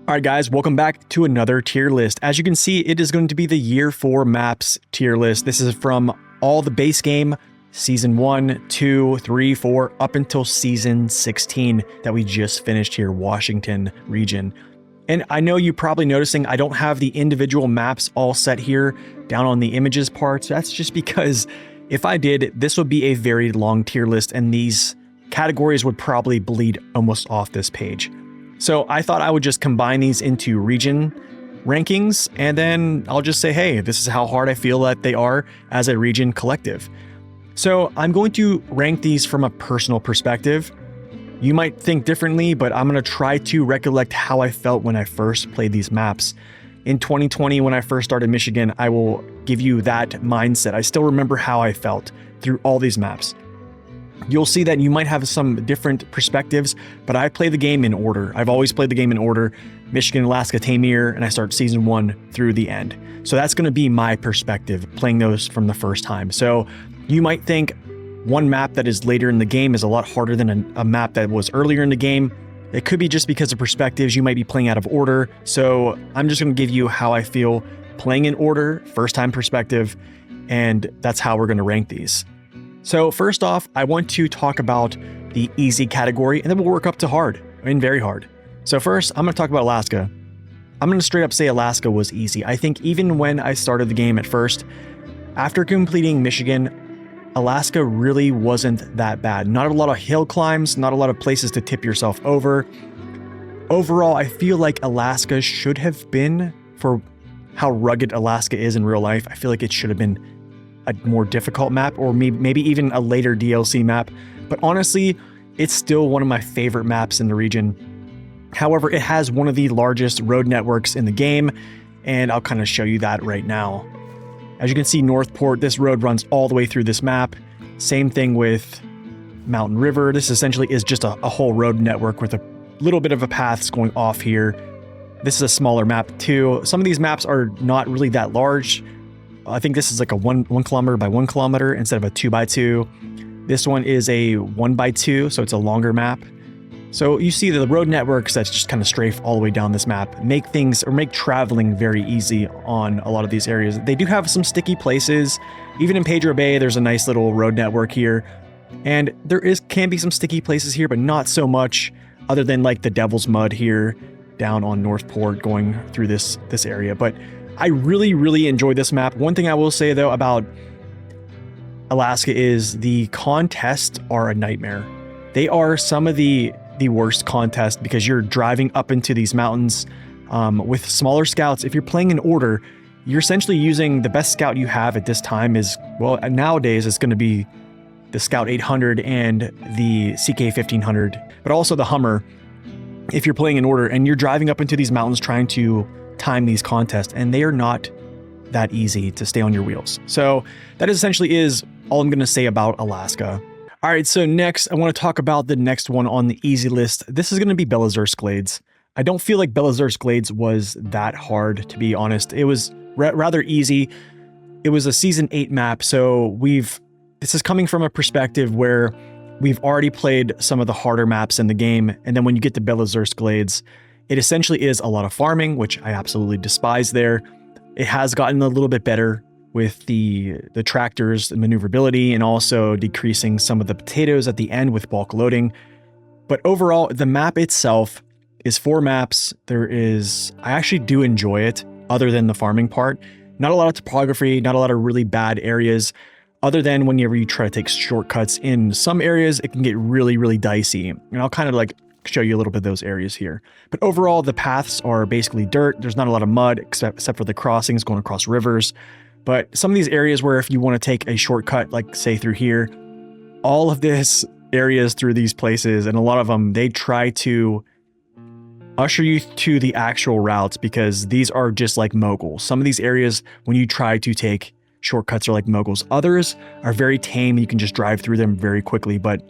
All right, guys, welcome back to another tier list. As you can see, it is going to be the Year 4 Maps tier list. This is from all the base game, Season 1, 2, 3, 4, up until Season 16 that we just finished here, Washington region. And I know you're probably noticing I don't have the individual maps all set here down on the images part. That's just because if I did, this would be a very long tier list and these categories would probably bleed almost off this page. So I thought I would just combine these into region rankings, and then I'll just say, hey, this is how hard I feel that they are as a region collective. So I'm going to rank these from a personal perspective. You might think differently, but I'm going to try to recollect how I felt when I first played these maps. In 2020, when I first started Michigan, I will give you that mindset. I still remember how I felt through all these maps. You'll see that you might have some different perspectives, but I play the game in order. I've always played the game in order, Michigan, Alaska, Taymyr, and I start Season 1 through the end. So that's going to be my perspective, playing those from the first time. So you might think one map that is later in the game is a lot harder than a map that was earlier in the game. It could be just because of perspectives. You might be playing out of order. So I'm just going to give you how I feel playing in order, first time perspective, and that's how we're going to rank these. So first off, I want to talk about the easy category, and then we'll work up to hard, very hard. So first, I'm going to talk about Alaska. I'm going to straight up say Alaska was easy. I think even when I started the game at first, after completing Michigan, Alaska really wasn't that bad. Not a lot of hill climbs, not a lot of places to tip yourself over. Overall, I feel like Alaska should have been, for how rugged Alaska is in real life, I feel like it should have been a more difficult map, or maybe even a later DLC map. But honestly, it's still one of my favorite maps in the region. However, it has one of the largest road networks in the game, and I'll kind of show you that right now. As you can see, Northport, this road runs all the way through this map. Same thing with Mountain River. This essentially is just a whole road network with a little bit of a paths going off here. This is a smaller map too. Some of these maps are not really that large. I think this is like a 1 kilometer by 1 kilometer instead of a 2 by 2. This one is a 1 by 2, so it's a longer map. So you see the road networks that just kind of strafe all the way down this map make traveling very easy on a lot of these areas. They do have some sticky places. Even in Pedro Bay, there's a nice little road network here. And can be some sticky places here, but not so much other than like the Devil's Mud here down on Northport going through this area. But I really, really enjoy this map. One thing I will say though about Alaska is the contests are a nightmare. They are some of the worst contests because you're driving up into these mountains with smaller scouts. If you're playing in order, you're essentially using the best scout you have at this time is, well, nowadays it's going to be the Scout 800 and the CK 1500, but also the Hummer. If you're playing in order and you're driving up into these mountains trying to time these contests, and they are not that easy to stay on your wheels. So that essentially is all I'm going to say about Alaska. All right, so next I want to talk about the next one on the easy list. This is going to be Belozersk Glades. I don't feel like Belozersk Glades was that hard, to be honest. It was rather easy. It was a Season 8 map, so this is coming from a perspective where we've already played some of the harder maps in the game, and then when you get to Belozersk Glades, it essentially is a lot of farming, which I absolutely despise there. It has gotten a little bit better with the tractors, the maneuverability, and also decreasing some of the potatoes at the end with bulk loading. But overall, the map itself is 4 maps. I actually do enjoy it, other than the farming part. Not a lot of topography, not a lot of really bad areas, other than whenever you try to take shortcuts. In some areas, it can get really, really dicey. And I'll kind of like show you a little bit of those areas here. But overall, the paths are basically dirt. There's not a lot of mud except for the crossings going across rivers. But some of these areas where if you want to take a shortcut, like say through here, all of this areas through these places, and a lot of them, they try to usher you to the actual routes because these are just like moguls. Some of these areas, when you try to take shortcuts, are like moguls. Others are very tame. You can just drive through them very quickly, but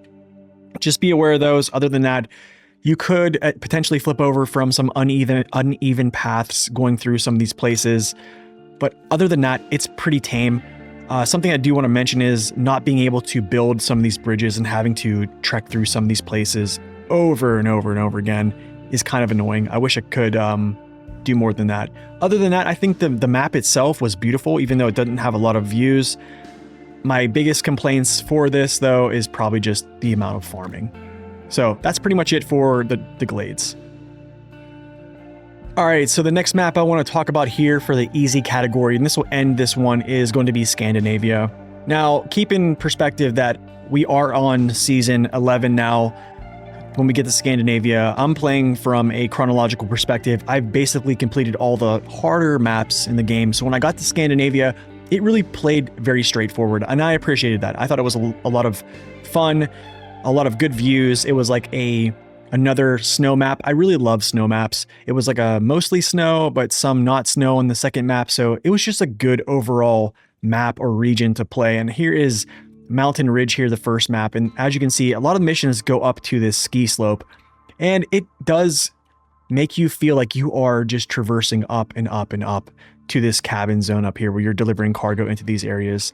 just be aware of those. Other than that, you could potentially flip over from some uneven paths going through some of these places. But other than that, it's pretty tame. Something I do want to mention is not being able to build some of these bridges and having to trek through some of these places over and over and over again is kind of annoying. I wish I could do more than that. Other than that, I think the map itself was beautiful, even though it doesn't have a lot of views. My biggest complaints for this, though, is probably just the amount of farming. So that's pretty much it for the Glades. All right, so the next map I want to talk about here for the easy category, and this will end this one, is going to be Scandinavia. Now, keep in perspective that we are on season 11 now. When we get to Scandinavia, I'm playing from a chronological perspective. I've basically completed all the harder maps in the game. So when I got to Scandinavia, it really played very straightforward, and I appreciated that. I thought it was a lot of fun, a lot of good views. It was like another snow map. I really love snow maps. It was like a mostly snow, but some not snow on the second map. So it was just a good overall map or region to play. And here is Mountain Ridge here, the first map, and as you can see, a lot of missions go up to this ski slope, and it does make you feel like you are just traversing up and up and up to this cabin zone up here where you're delivering cargo into these areas.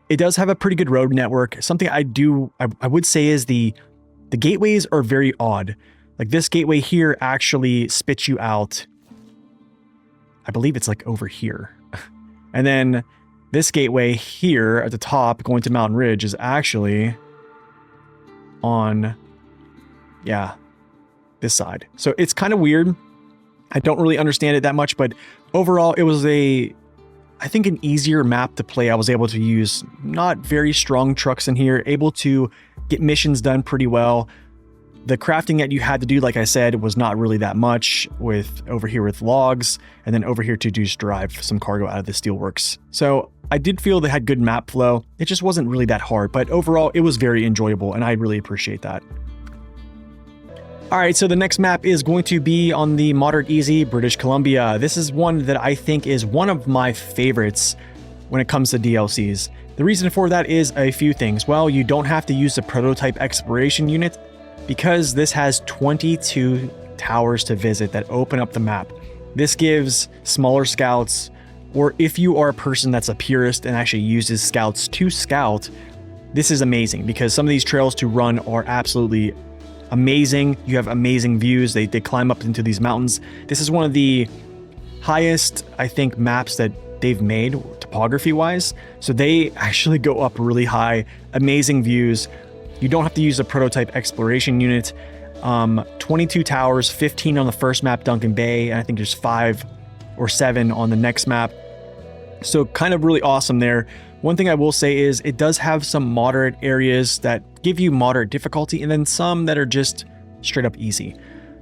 It does have a pretty good road network. Something I would say is the gateways are very odd. Like this gateway here actually spits you out. I believe it's like over here. And then this gateway here at the top going to Mountain Ridge is actually on, yeah, this side. So it's kind of weird. I don't really understand it that much, but overall it was I think an easier map to play. I was able to use not very strong trucks in here, able to get missions done pretty well. The crafting that you had to do, like I said, was not really that much with over here with logs, and then over here to just drive some cargo out of the steelworks. So I did feel they had good map flow. It just wasn't really that hard, but overall it was very enjoyable, and I really appreciate that. All right, so the next map is going to be on the moderate easy British Columbia. This is one that I think is one of my favorites when it comes to DLCs. The reason for that is a few things. Well, you don't have to use the prototype exploration unit because this has 22 towers to visit that open up the map. This gives smaller scouts, or if you are a person that's a purist and actually uses scouts to scout, this is amazing because some of these trails to run are absolutely amazing. You have amazing views. They climb up into these mountains. This is one of the highest, I think, maps that they've made topography wise. So they actually go up really high, amazing views. You don't have to use a prototype exploration unit. 22 towers, 15 on the first map, Duncan Bay, and I think there's 5 or 7 on the next map. So kind of really awesome there. One thing I will say is it does have some moderate areas that give you moderate difficulty, and then some that are just straight up easy.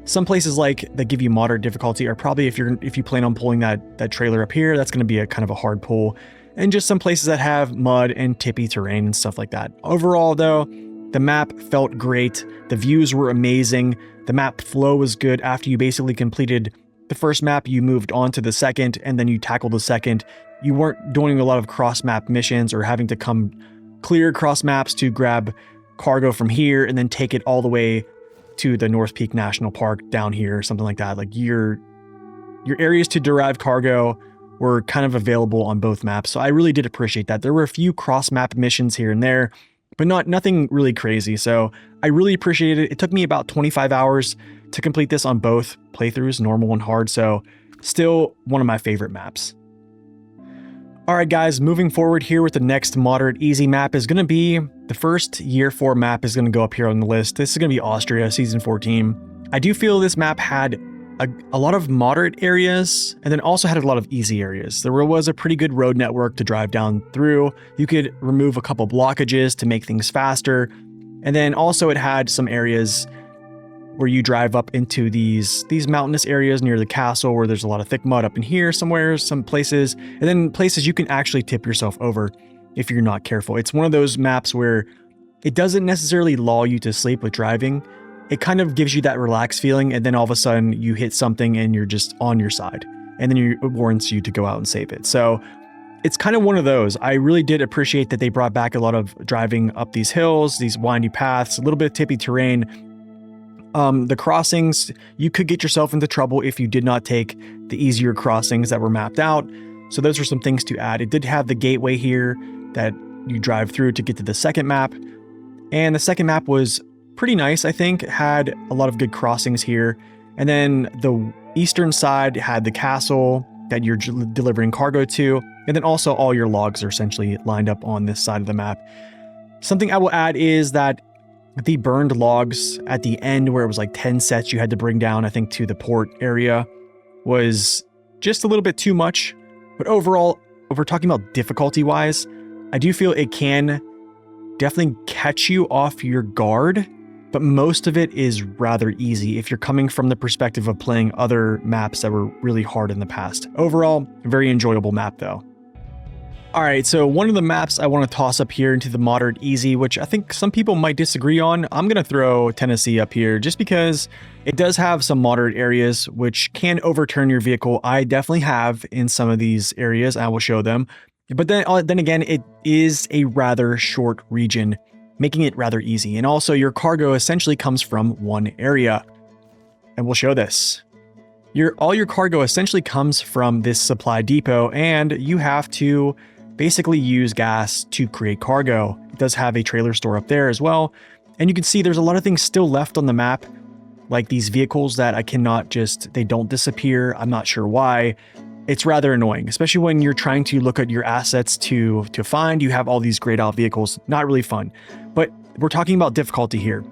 Some places that give you moderate difficulty are probably if you plan on pulling that trailer up here, that's going to be a kind of a hard pull. And just some places that have mud and tippy terrain and stuff like that. Overall though, the map felt great. The views were amazing. The map flow was good. After you basically completed the first map, you moved on to the second, and then you tackled the second. You weren't doing a lot of cross-map missions or having to come clear cross maps to grab cargo from here and then take it all the way to the North Peak National Park down here or something like that. Like your areas to derive cargo were kind of available on both maps. So I really did appreciate that. There were a few cross-map missions here and there, but nothing really crazy. So I really appreciated it. It took me about 25 hours to complete this on both playthroughs, normal and hard. So still one of my favorite maps. All right, guys, moving forward here with the next moderate easy map is going to be the first year 4 map is going to go up here on the list. This is going to be Austria, season 14. I do feel this map had a lot of moderate areas and then also had a lot of easy areas. There was a pretty good road network to drive down through. You could remove a couple blockages to make things faster. And then also it had some areas where you drive up into these mountainous areas near the castle where there's a lot of thick mud up in here somewhere, some places, and then places you can actually tip yourself over if you're not careful. It's one of those maps where it doesn't necessarily lull you to sleep with driving. It kind of gives you that relaxed feeling, and then all of a sudden you hit something and you're just on your side, and then it warrants you to go out and save it. So it's kind of one of those. I really did appreciate that they brought back a lot of driving up these hills, these windy paths, a little bit of tippy terrain. The crossings, you could get yourself into trouble if you did not take the easier crossings that were mapped out. So those are some things to add. It did have the gateway here that you drive through to get to the second map. And the second map was pretty nice, I think. It had a lot of good crossings here. And then the eastern side had the castle that you're delivering cargo to. And then also all your logs are essentially lined up on this side of the map. Something I will add is that the burned logs at the end, where it was like 10 sets you had to bring down, I think, to the port area, was just a little bit too much. But overall, if we're talking about difficulty-wise, I do feel it can definitely catch you off your guard, but most of it is rather easy if you're coming from the perspective of playing other maps that were really hard in the past. Overall, a very enjoyable map though. All right, so one of the maps I want to toss up here into the moderate easy, which I think some people might disagree on. I'm going to throw Tennessee up here just because it does have some moderate areas which can overturn your vehicle. I definitely have in some of these areas. I will show them. But then again, it is a rather short region, making it rather easy. And also your cargo essentially comes from one area. And we'll show this. All your cargo essentially comes from this supply depot, and you have to basically use gas to create cargo. It does have a trailer store up there as well. And you can see there's a lot of things still left on the map, like these vehicles that I cannot they don't disappear. I'm not sure why. It's rather annoying, especially when you're trying to look at your assets to find. You have all these grayed out vehicles, not really fun. But we're talking about difficulty here.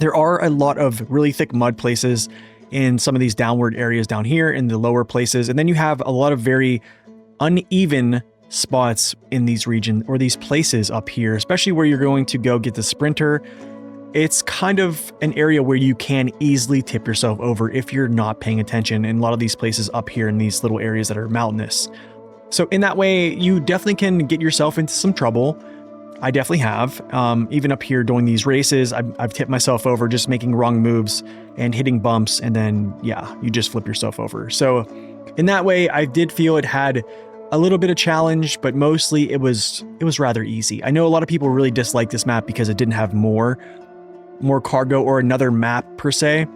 There are a lot of really thick mud places in some of these downward areas down here in the lower places. And then you have a lot of very uneven spots in these regions or these places up here, especially where you're going to go get the sprinter. It's kind of an area where you can easily tip yourself over if you're not paying attention in a lot of these places up here in these little areas that are mountainous. So in that way, you definitely can get yourself into some trouble. I definitely have. Even up here doing these races, I've tipped myself over just making wrong moves and hitting bumps, and then, yeah, you just flip yourself over. So in that way, I did feel it had a little bit of challenge, but mostly it was rather easy. I know a lot of people really dislike this map because it didn't have more cargo or another map per se.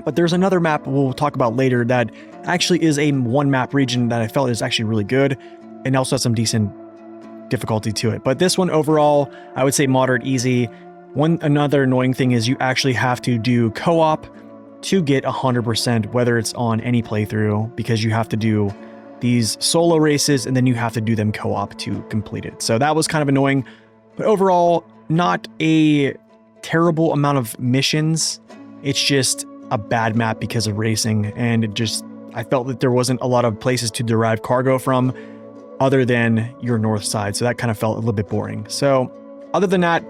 But there's another map we'll talk about later that actually is a one map region that I felt is actually really good and also has some decent difficulty to it. But this one overall, I would say moderate easy. Another annoying thing is you actually have to do co-op to get 100%, whether it's on any playthrough, because you have to do these solo races and then you have to do them co-op to complete it. So that was kind of annoying, but overall, not a terrible amount of missions. It's just a bad map because of racing, and I felt that there wasn't a lot of places to derive cargo from other than your north side, so that kind of felt a little bit boring. So other than that,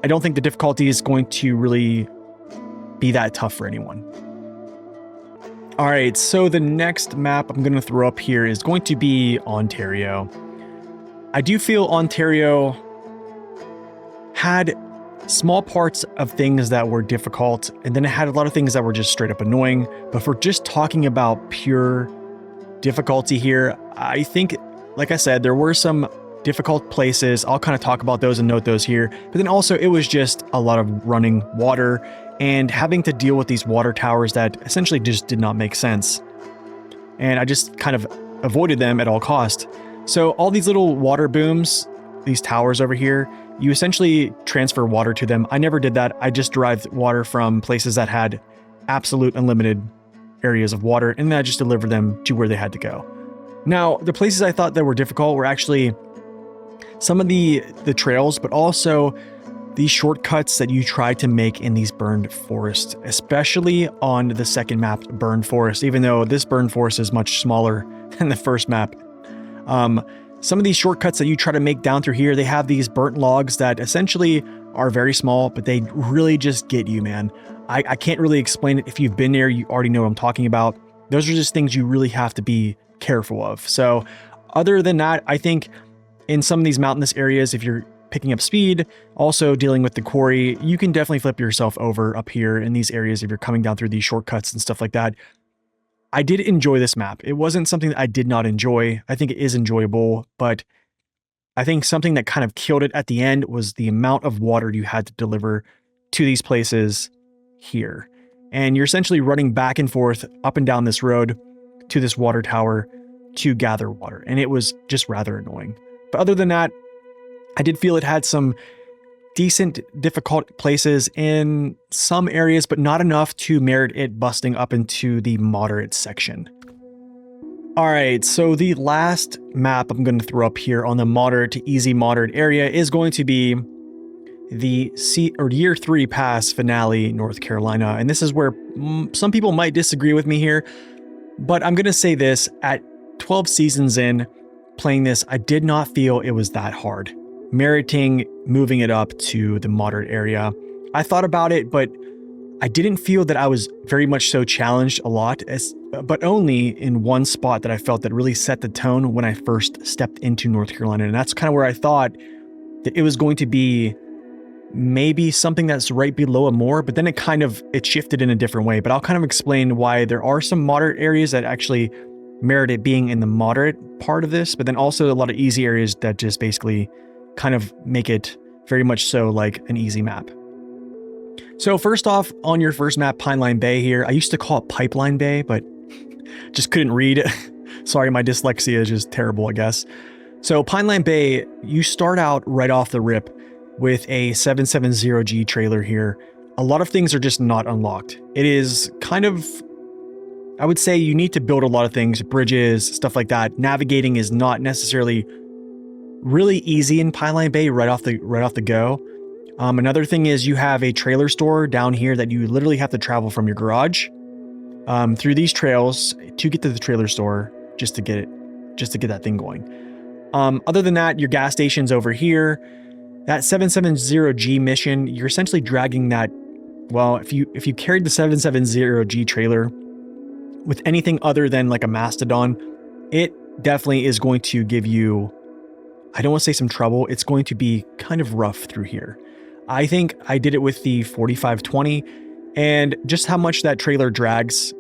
I don't think the difficulty is going to really be that tough for anyone. All right, so the next map I'm going to throw up here is going to be Ontario. I do feel Ontario had small parts of things that were difficult, and then it had a lot of things that were just straight up annoying. But if we're just talking about pure difficulty here, I think, like I said, there were some difficult places. I'll kind of talk about those and note those here. But then also it was just a lot of running water and having to deal with these water towers that essentially just did not make sense. And I just kind of avoided them at all cost. So all these little water booms, these towers over here, you essentially transfer water to them. I never did that. I just derived water from places that had absolute unlimited areas of water, and then I just delivered them to where they had to go. Now, the places I thought that were difficult were actually some of the trails, but also these shortcuts that you try to make in these burned forests, especially on the second map, Burned Forest, even though this burned forest is much smaller than the first map. Some of these shortcuts that you try to make down through here, they have these burnt logs that essentially are very small, but they really just get you, man. I can't really explain it. If you've been there, you already know what I'm talking about. Those are just things you really have to be careful of. So other than that, I think in some of these mountainous areas, if you're picking up speed, also dealing with the quarry, you can definitely flip yourself over up here in these areas if you're coming down through these shortcuts and stuff like that. I did enjoy this map. It wasn't something that I did not enjoy. I think it is enjoyable, but I think something that kind of killed it at the end was the amount of water you had to deliver to these places here. And you're essentially running back and forth up and down this road to this water tower to gather water. And it was just rather annoying. But other than that, I did feel it had some decent difficult places in some areas, but not enough to merit it busting up into the moderate section. All right, so the last map I'm going to throw up here on the moderate to easy moderate area is going to be the Year 3 Pass finale, North Carolina. And this is where some people might disagree with me here, but I'm going to say this: at 12 seasons in playing this, I did not feel it was that hard, meriting moving it up to the moderate area. I thought about it, but I didn't feel that I was very much so challenged a lot, but only in one spot that I felt that really set the tone when I first stepped into North Carolina. And that's kind of where I thought that it was going to be maybe something that's right below Amur, but then it shifted in a different way. But I'll kind of explain why there are some moderate areas that actually merit it being in the moderate part of this, but then also a lot of easy areas that just basically kind of make it very much so like an easy map. So first off, on your first map, Pineline Bay here, I used to call it Pipeline Bay, but just couldn't read. Sorry, my dyslexia is just terrible, I guess. So Pineline Bay, you start out right off the rip with a 770G trailer here. A lot of things are just not unlocked. It is kind of, I would say you need to build a lot of things, bridges, stuff like that. Navigating is not necessarily really easy in Pineline Bay right off the go. Another thing is you have a trailer store down here that you literally have to travel from your garage through these trails to get to the trailer store just to get that thing going. Other than that, your gas station's over here. That 770G mission, you're essentially dragging that. Well, if you carried the 770G trailer with anything other than like a Mastodon, it definitely is going to give you, I don't want to say some trouble, it's going to be kind of rough through here. I think I did it with the 4520, and just how much that trailer drags,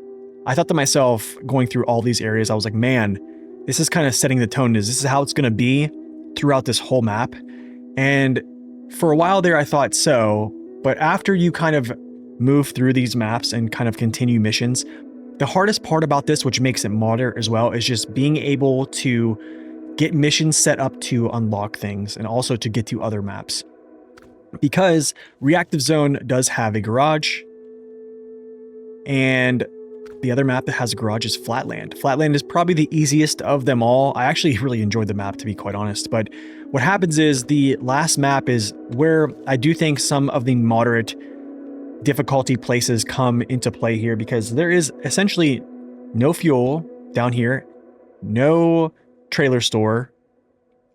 I thought to myself, going through all these areas, I was like, man, this is kind of setting the tone. This is how it's going to be throughout this whole map. And for a while there, I thought so, but after you kind of move through these maps and kind of continue missions, the hardest part about this, which makes it moderate as well, is just being able to get missions set up to unlock things and also to get to other maps. Because Reactive Zone does have a garage, and the other map that has a garage is Flatland. Flatland is probably the easiest of them all. I actually really enjoyed the map, to be quite honest, but what happens is the last map is where I do think some of the moderate difficulty places come into play here, because there is essentially no fuel down here, no trailer store,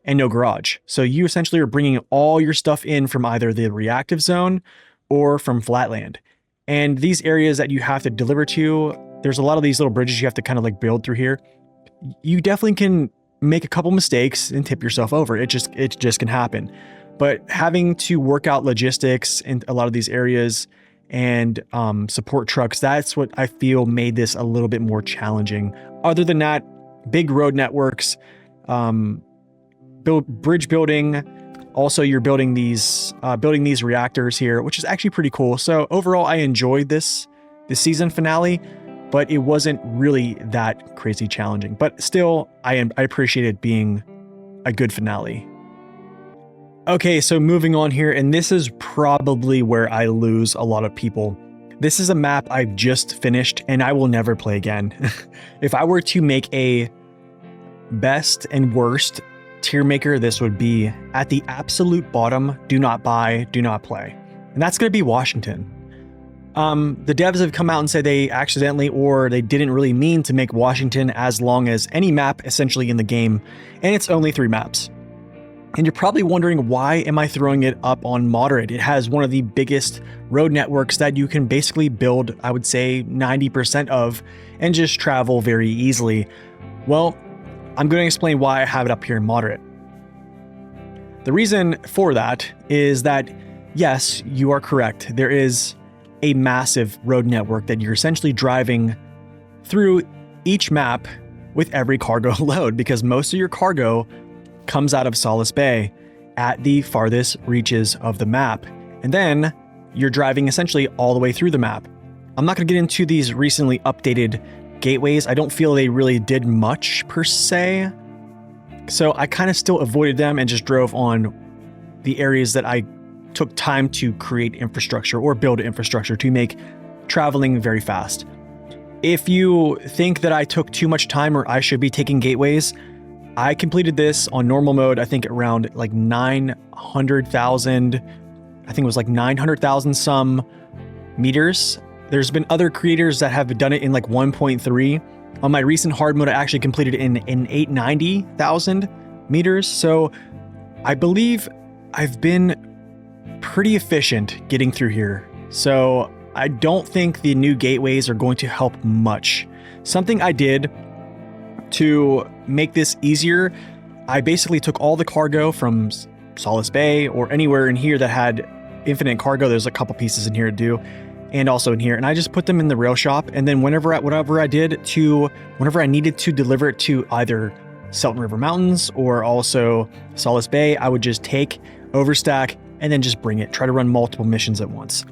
and no garage. So you essentially are bringing all your stuff in from either the Reactive Zone or from Flatland. And these areas that you have to deliver to, there's a lot of these little bridges you have to kind of like build through here. You definitely can make a couple mistakes and tip yourself over. It just can happen. But having to work out logistics in a lot of these areas and support trucks, that's what I feel made this a little bit more challenging. Other than that, big road networks, bridge building. Also, you're building these reactors here, which is actually pretty cool. So overall, I enjoyed this season finale, but it wasn't really that crazy challenging. But still, I appreciate it being a good finale. Okay, so moving on here, and this is probably where I lose a lot of people. This is a map I've just finished, and I will never play again. If I were to make a best and worst tier maker, this would be at the absolute bottom: do not buy, do not play. And that's going to be Washington. The devs have come out and said they accidentally, or they didn't really mean to make Washington as long as any map essentially in the game, and it's only 3 maps. And you're probably wondering, why am I throwing it up on moderate? It has one of the biggest road networks that you can basically build, I would say 90% of, and just travel very easily. Well, I'm going to explain why I have it up here in moderate. The reason for that is that, yes, you are correct. There is a massive road network that you're essentially driving through each map with every cargo load, because most of your cargo comes out of Solace Bay at the farthest reaches of the map. And then you're driving essentially all the way through the map. I'm not going to get into these recently updated gateways. I don't feel they really did much per se. So I kind of still avoided them and just drove on the areas that I took time to create infrastructure or build infrastructure to make traveling very fast. If you think that I took too much time or I should be taking gateways, I completed this on normal mode, I think around like 900,000, I think it was like 900,000 some meters. There's been other creators that have done it in like 1.3. On my recent hard mode, I actually completed it in 890,000 meters. So I believe I've been pretty efficient getting through here. So I don't think the new gateways are going to help much. Something I did to make this easier, I basically took all the cargo from Solace Bay or anywhere in here that had infinite cargo. There's a couple pieces in here to do, and also in here, and I just put them in the rail shop. And then whenever I needed to deliver it to either Selton River Mountains or also Solace Bay, I would just take, overstack, and then just bring it. Try to run multiple missions at once.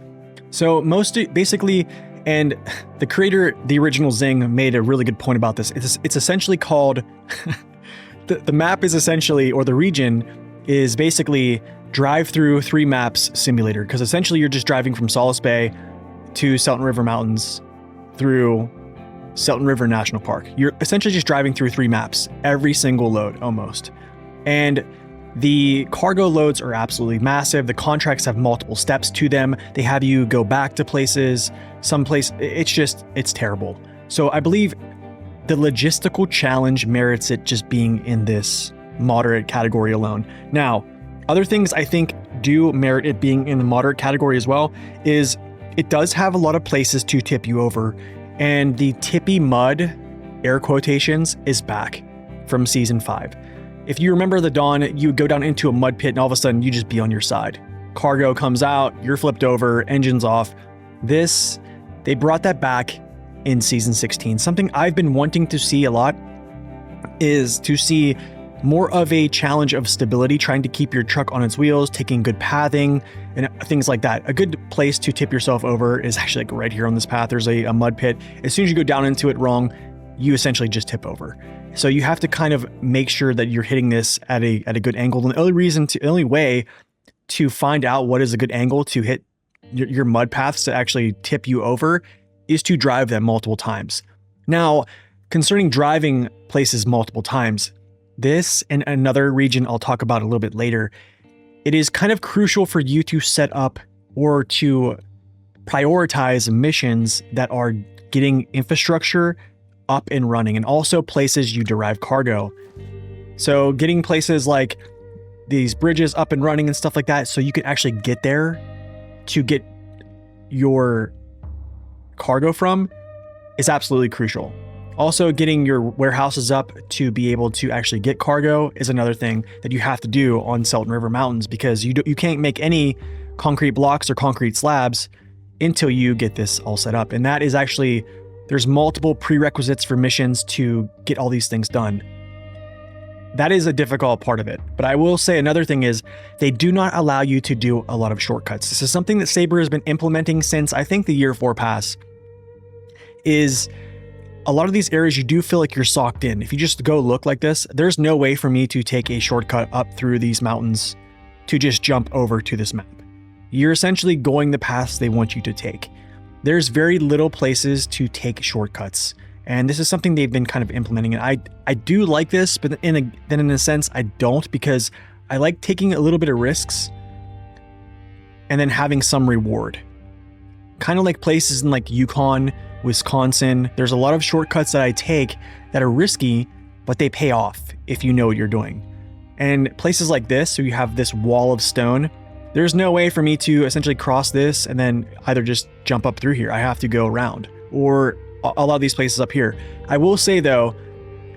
So basically, and the creator, the original Zing, made a really good point about this. It's essentially called, the map is essentially, or the region is basically drive through 3 maps simulator, because essentially you're just driving from Solace Bay to Selton River Mountains through Selton River National Park. You're essentially just driving through 3 maps, every single load almost. And the cargo loads are absolutely massive. The contracts have multiple steps to them. They have you go back to places, it's terrible. So I believe the logistical challenge merits it just being in this moderate category alone. Now, other things I think do merit it being in the moderate category as well is it does have a lot of places to tip you over, and the tippy mud, air quotations, is back from season 5. If you remember the Dawn, you would go down into a mud pit and all of a sudden you just be on your side. Cargo comes out, you're flipped over, engines off. They brought that back in season 16. Something I've been wanting to see a lot is to see more of a challenge of stability, trying to keep your truck on its wheels, taking good pathing, and things like that. A good place to tip yourself over is actually like right here on this path. There's a mud pit. As soon as you go down into it wrong, you essentially just tip over. So you have to kind of make sure that you're hitting this at a good angle. And the only way to find out what is a good angle to hit your mud paths to actually tip you over is to drive them multiple times. Now, concerning driving places multiple times, this and another region I'll talk about a little bit later, it is kind of crucial for you to set up or to prioritize missions that are getting infrastructure up and running, and also places you derive cargo. So getting places like these bridges up and running and stuff like that, so you can actually get there to get your cargo from, is absolutely crucial. Also, getting your warehouses up to be able to actually get cargo is another thing that you have to do on Selton River Mountains, because you can't make any concrete blocks or concrete slabs until you get this all set up. And that is actually, there's multiple prerequisites for missions to get all these things done. That is a difficult part of it. But I will say another thing is they do not allow you to do a lot of shortcuts. This is something that Saber has been implementing since I think the year 4 pass. Is a lot of these areas you do feel like you're socked in. If you just go look like this, there's no way for me to take a shortcut up through these mountains to just jump over to this map. You're essentially going the paths they want you to take. There's very little places to take shortcuts. And this is something they've been kind of implementing. And I do like this, but in a sense, I don't, because I like taking a little bit of risks and then having some reward. Kind of like places in like Yukon, Wisconsin. There's a lot of shortcuts that I take that are risky, but they pay off if you know what you're doing. And places like this, so you have this wall of stone, there's no way for me to essentially cross this and then either just jump up through here. I have to go around, or a lot of these places up here. I will say though,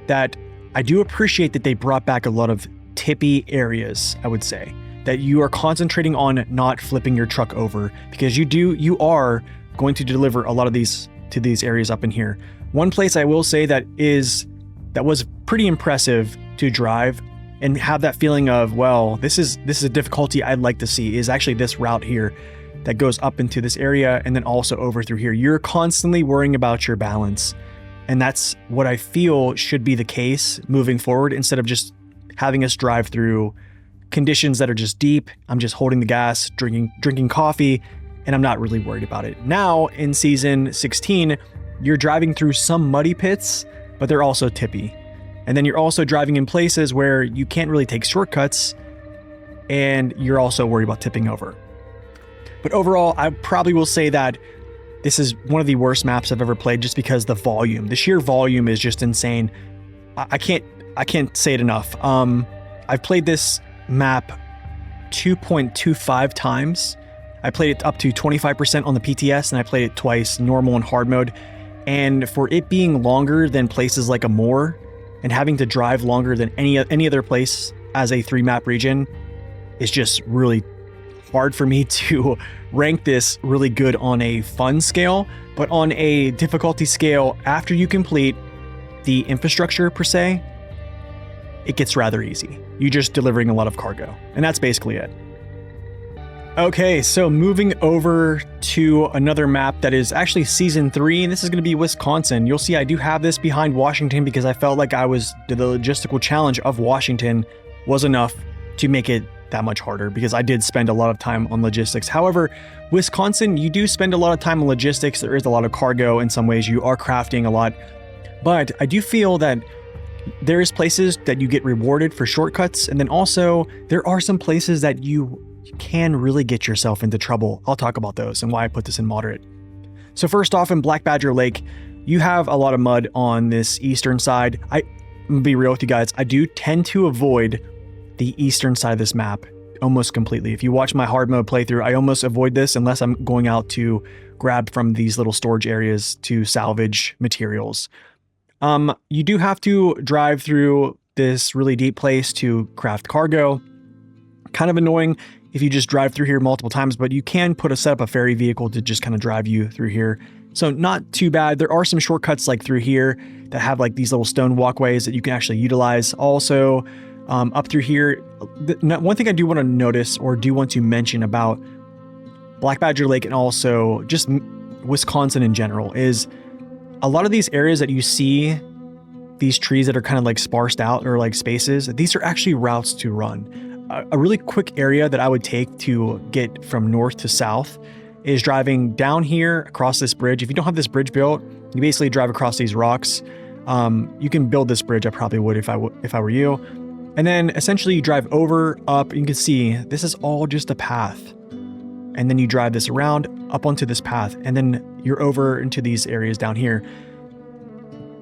that I do appreciate that they brought back a lot of tippy areas, I would say, that you are concentrating on not flipping your truck over, because you are going to deliver a lot of these to these areas up in here. One place I will say that was pretty impressive to drive and have that feeling of, well, this is a difficulty I'd like to see, is actually this route here that goes up into this area and then also over through here. You're constantly worrying about your balance. And that's what I feel should be the case moving forward, instead of just having us drive through conditions that are just deep. I'm just holding the gas, drinking coffee, and I'm not really worried about it. Now in season 16, you're driving through some muddy pits, but they're also tippy. And then you're also driving in places where you can't really take shortcuts, and you're also worried about tipping over. But overall, I probably will say that this is one of the worst maps I've ever played, just because the sheer volume is just insane. I can't say it enough. I've played this map 2.25 times. I played it up to 25% on the PTS, and I played it twice, normal and hard mode. And for it being longer than places like Amur, and having to drive longer than any other place as a 3-map region, is just really hard for me to rank this really good on a fun scale. But on a difficulty scale, after you complete the infrastructure per se, it gets rather easy. You're just delivering a lot of cargo, and that's basically it. Okay, so moving over to another map that is actually season 3, and this is going to be Wisconsin. You'll see I do have this behind Washington because I felt like the logistical challenge of Washington was enough to make it that much harder, because I did spend a lot of time on logistics. However, Wisconsin, you do spend a lot of time on logistics. There is a lot of cargo in some ways. You are crafting a lot, but I do feel that there is places that you get rewarded for shortcuts, and then also there are some places that you can really get yourself into trouble. I'll talk about those and why I put this in moderate. So first off, in Black Badger Lake, you have a lot of mud on this eastern side. I'm gonna be real with you guys. I do tend to avoid the eastern side of this map almost completely. If you watch my hard mode playthrough, I almost avoid this unless I'm going out to grab from these little storage areas to salvage materials. You do have to drive through this really deep place to craft cargo. Kind of annoying if you just drive through here multiple times, but you can set up a ferry vehicle to just kind of drive you through here. So not too bad. There are some shortcuts like through here that have like these little stone walkways that you can actually utilize. Also, up through here, one thing I do want to notice or do want to mention about Black Badger Lake and also just Wisconsin in general is a lot of these areas that you see, these trees that are kind of like sparsed out or like spaces, these are actually routes to run. A really quick area that I would take to get from north to south is driving down here across this bridge. If you don't have this bridge built, you basically drive across these rocks. You can build this bridge. I probably would if I were you. And then essentially you drive over, up, you can see this is all just a path. And then you drive this around up onto this path, and then you're over into these areas down here.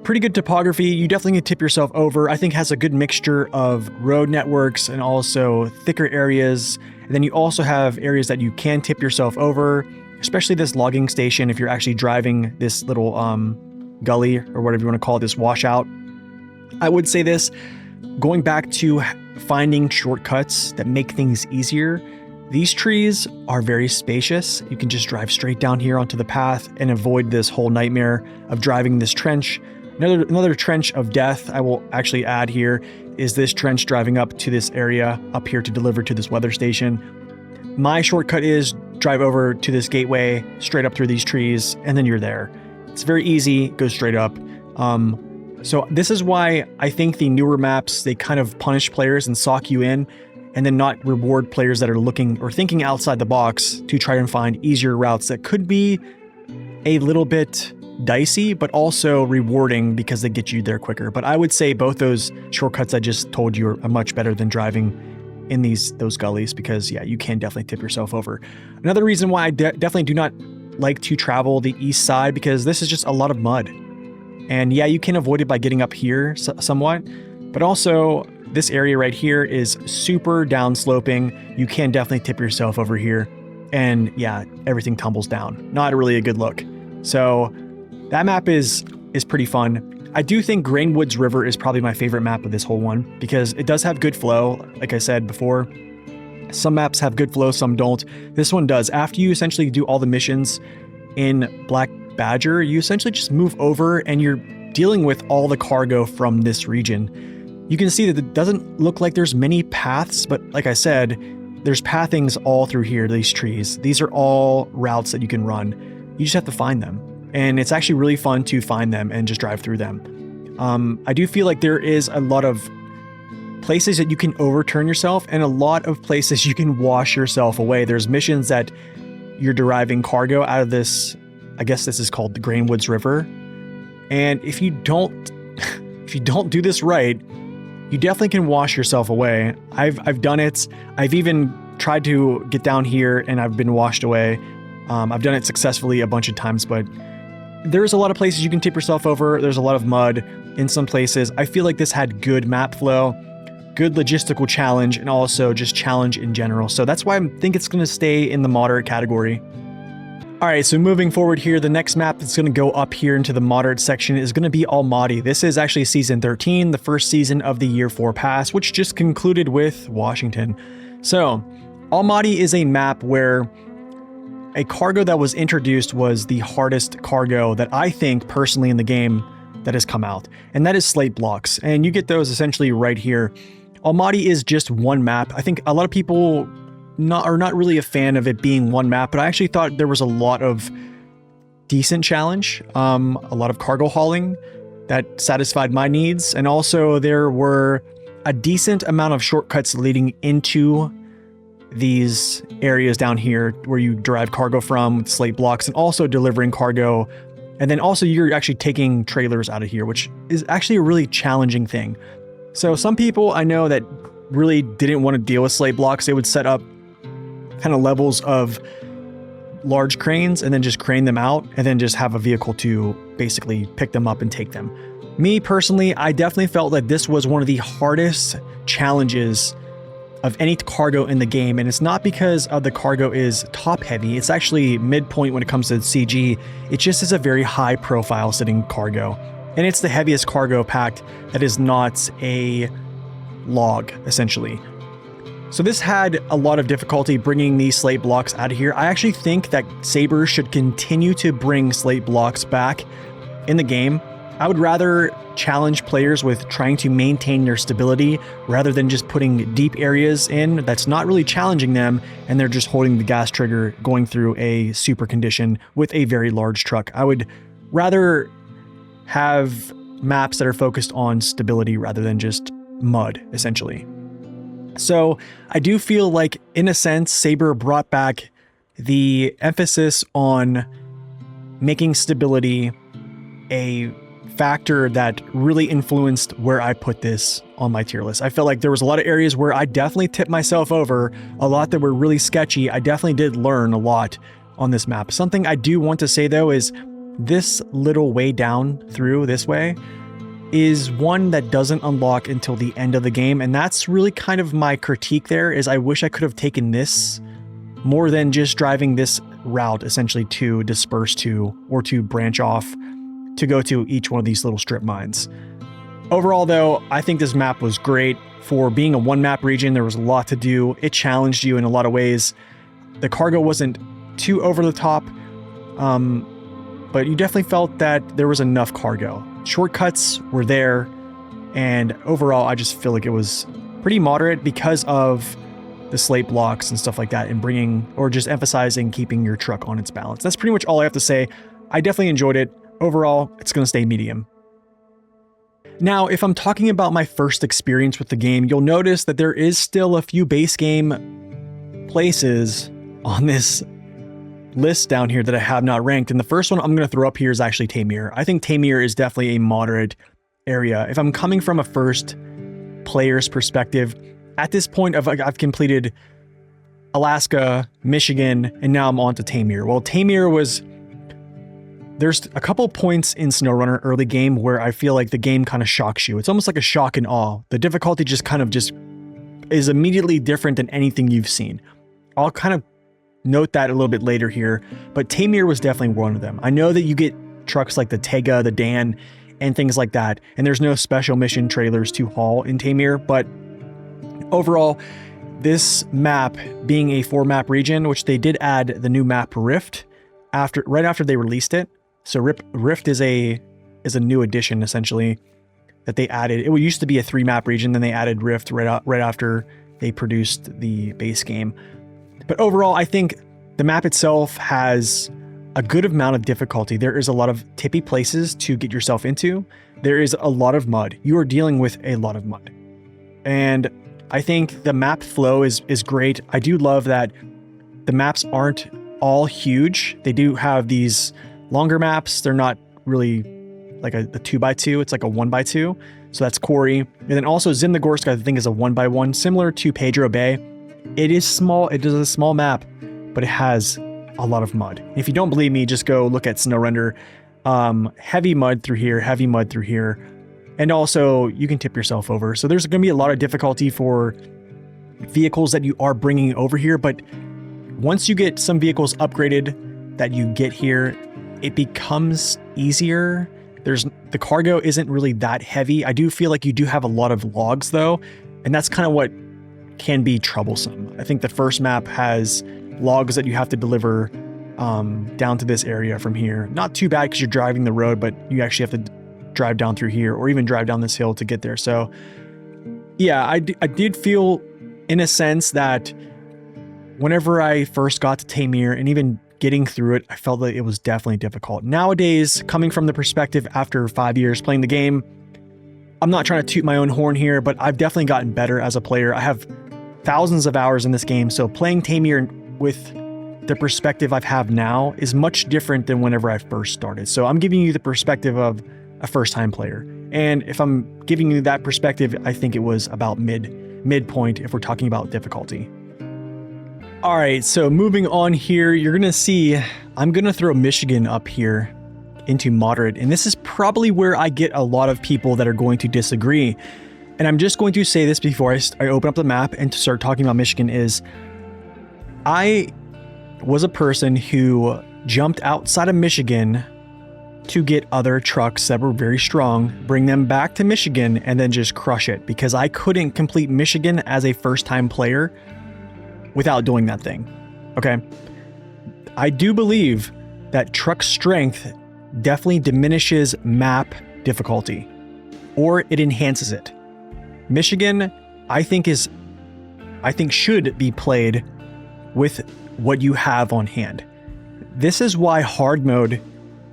Pretty good topography. You definitely can tip yourself over. I think has a good mixture of road networks and also thicker areas. And then you also have areas that you can tip yourself over, especially this logging station if you're actually driving this little gully or whatever you want to call it, this washout. I would say this, going back to finding shortcuts that make things easier, these trees are very spacious. You can just drive straight down here onto the path and avoid this whole nightmare of driving this trench. Another trench of death I will actually add here is this trench driving up to this area up here to deliver to this weather station. My shortcut is drive over to this gateway, straight up through these trees, and then you're there. It's very easy, go straight up. So this is why I think the newer maps, they kind of punish players and sock you in, and then not reward players that are looking or thinking outside the box to try and find easier routes that could be a little bit dicey, but also rewarding because they get you there quicker. But I would say both those shortcuts I just told you are much better than driving in those gullies, because yeah, you can definitely tip yourself over. Another reason why I definitely do not like to travel the east side, because this is just a lot of mud. And yeah, you can avoid it by getting up here somewhat, but also this area right here is super downsloping. You can definitely tip yourself over here, and yeah, everything tumbles down. Not really a good look. So that map is pretty fun. I do think Grainwoods River is probably my favorite map of this whole one, because it does have good flow. Like I said before, some maps have good flow, some don't. This one does. After you essentially do all the missions in Black Badger, you essentially just move over and you're dealing with all the cargo from this region. You can see that it doesn't look like there's many paths, but like I said, there's pathings all through here, these trees. These are all routes that you can run. You just have to find them. And it's actually really fun to find them and just drive through them. I do feel like there is a lot of places that you can overturn yourself, and a lot of places you can wash yourself away. There's missions that you're deriving cargo out of this, I guess this is called the Grainwoods River. And if you don't do this right, you definitely can wash yourself away. I've done it. I've even tried to get down here and I've been washed away. I've done it successfully a bunch of times, but there's a lot of places you can tip yourself over. There's a lot of mud in some places. I feel like this had good map flow, good logistical challenge, and also just challenge in general. So that's why I think it's going to stay in the moderate category. All right, so moving forward here, the next map that's going to go up here into the moderate section is going to be Almaty. This is actually season 13, the first season of the Year 4 pass, which just concluded with Washington. So Almaty is a map where a cargo that was introduced was the hardest cargo that I think personally in the game that has come out, and that is slate blocks. And you get those essentially right here. Almaty is just one map. I think a lot of people are not really a fan of it being one map, but I actually thought there was a lot of decent challenge, a lot of cargo hauling that satisfied my needs, and also there were a decent amount of shortcuts leading into these areas down here where you derive cargo from with slate blocks, and also delivering cargo, and then also you're actually taking trailers out of here, which is actually a really challenging thing. So some people I know that really didn't want to deal with slate blocks, they would set up kind of levels of large cranes and then just crane them out and then just have a vehicle to basically pick them up and take them. Me personally, I definitely felt that this was one of the hardest challenges of any cargo in the game, and it's not because of the cargo is top heavy. It's actually midpoint when it comes to CG. It just is a very high profile sitting cargo, and it's the heaviest cargo packed that is not a log essentially. So this had a lot of difficulty bringing these slate blocks out of here. I actually think that Saber should continue to bring slate blocks back in the game. I would rather challenge players with trying to maintain their stability rather than just putting deep areas in that's not really challenging them and they're just holding the gas trigger going through a super condition with a very large truck. I would rather have maps that are focused on stability rather than just mud, essentially. So I do feel like, in a sense, Saber brought back the emphasis on making stability a factor that really influenced where I put this on my tier list. I felt like there was a lot of areas where I definitely tipped myself over, a lot that were really sketchy. I definitely did learn a lot on this map. Something I do want to say though is this little way down through this way is one that doesn't unlock until the end of the game, and that's really kind of my critique there, is I wish I could have taken this more than just driving this route essentially to disperse to or to branch off to go to each one of these little strip mines. Overall though, I think this map was great. For being a one map region, there was a lot to do. It challenged you in a lot of ways. The cargo wasn't too over the top, but you definitely felt that there was enough cargo. Shortcuts were there, and overall I just feel like it was pretty moderate because of the slate blocks and stuff like that, and bringing or just emphasizing keeping your truck on its balance. That's pretty much all I have to say. I definitely enjoyed it. Overall, it's going to stay medium. Now, if I'm talking about my first experience with the game, you'll notice that there is still a few base game places on this list down here that I have not ranked. And the first one I'm going to throw up here is actually Taymyr. I think Taymyr is definitely a moderate area. If I'm coming from a first player's perspective, at this point I've completed Alaska, Michigan, and now I'm on to Taymyr. Well, Taymyr was... There's a couple points in SnowRunner early game where I feel like the game kind of shocks you. It's almost like a shock and awe. The difficulty just is immediately different than anything you've seen. I'll kind of note that a little bit later here, but Taymyr was definitely one of them. I know that you get trucks like the Tega, the Dan, and things like that, and there's no special mission trailers to haul in Taymyr, but overall, this map being a 4-map region, which they did add the new map Rift right after they released it. So Rift is a new addition essentially that they added. It used to be a 3-map region, then they added Rift right after they produced the base game. But overall, I think the map itself has a good amount of difficulty. There is a lot of tippy places to get yourself into. There is a lot of mud. You are dealing with a lot of mud. And I think the map flow is great. I do love that the maps aren't all huge. They do have these longer maps. They're not really like a 2x2. It's like a 1x2. So that's Quarry. And then also Zimnogorsk, I think, is a 1x1, similar to Pedro Bay. It is small. It is a small map, but it has a lot of mud. If you don't believe me, just go look at SnowRunner. Heavy mud through here, heavy mud through here. And also you can tip yourself over. So there's going to be a lot of difficulty for vehicles that you are bringing over here. But once you get some vehicles upgraded that you get here, it becomes easier. The cargo isn't really that heavy. I do feel like you do have a lot of logs though. And that's kind of what can be troublesome. I think the first map has logs that you have to deliver down to this area from here. Not too bad because you're driving the road, but you actually have to drive down through here or even drive down this hill to get there. So yeah, I did feel in a sense that whenever I first got to Taymyr and even getting through it, I felt that it was definitely difficult. Nowadays, coming from the perspective after 5 years playing the game, I'm not trying to toot my own horn here, but I've definitely gotten better as a player. I have thousands of hours in this game, so playing Taymyr with the perspective I have now is much different than whenever I first started. So I'm giving you the perspective of a first-time player. And if I'm giving you that perspective, I think it was about midpoint if we're talking about difficulty. All right, so moving on here, you're gonna see, I'm gonna throw Michigan up here into moderate. And this is probably where I get a lot of people that are going to disagree. And I'm just going to say this before I open up the map and to start talking about Michigan is, I was a person who jumped outside of Michigan to get other trucks that were very strong, bring them back to Michigan, and then just crush it because I couldn't complete Michigan as a first-time player without doing that thing. Okay. I do believe that truck strength definitely diminishes map difficulty, or it enhances it. Michigan, I think should be played with what you have on hand. This is why hard mode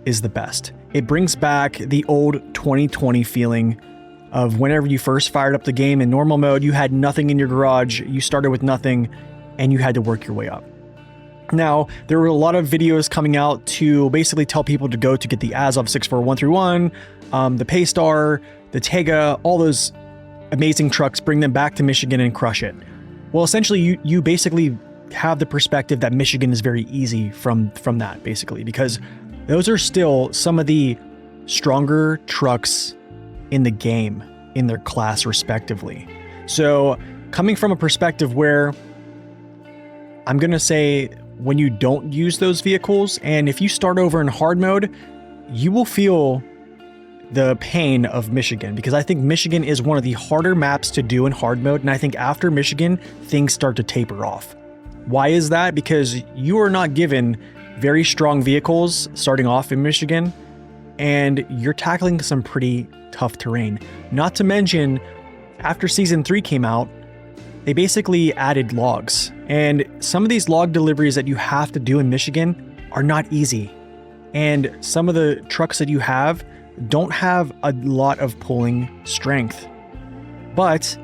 is the best. It brings back the old 2020 feeling of whenever you first fired up the game in normal mode, you had nothing in your garage, you started with nothing, and you had to work your way up. Now, there were a lot of videos coming out to basically tell people to go to get the Azov 64131, the Paystar, the Tega, all those amazing trucks, bring them back to Michigan and crush it. Well, essentially, you basically have the perspective that Michigan is very easy from that, basically, because those are still some of the stronger trucks in the game, in their class, respectively. So, coming from a perspective where I'm going to say when you don't use those vehicles, and if you start over in hard mode, you will feel the pain of Michigan, because I think Michigan is one of the harder maps to do in hard mode, and I think after Michigan, things start to taper off. Why is that? Because you are not given very strong vehicles starting off in Michigan, and you're tackling some pretty tough terrain. Not to mention, after Season 3 came out, they basically added logs. And some of these log deliveries that you have to do in Michigan are not easy. And some of the trucks that you have don't have a lot of pulling strength. But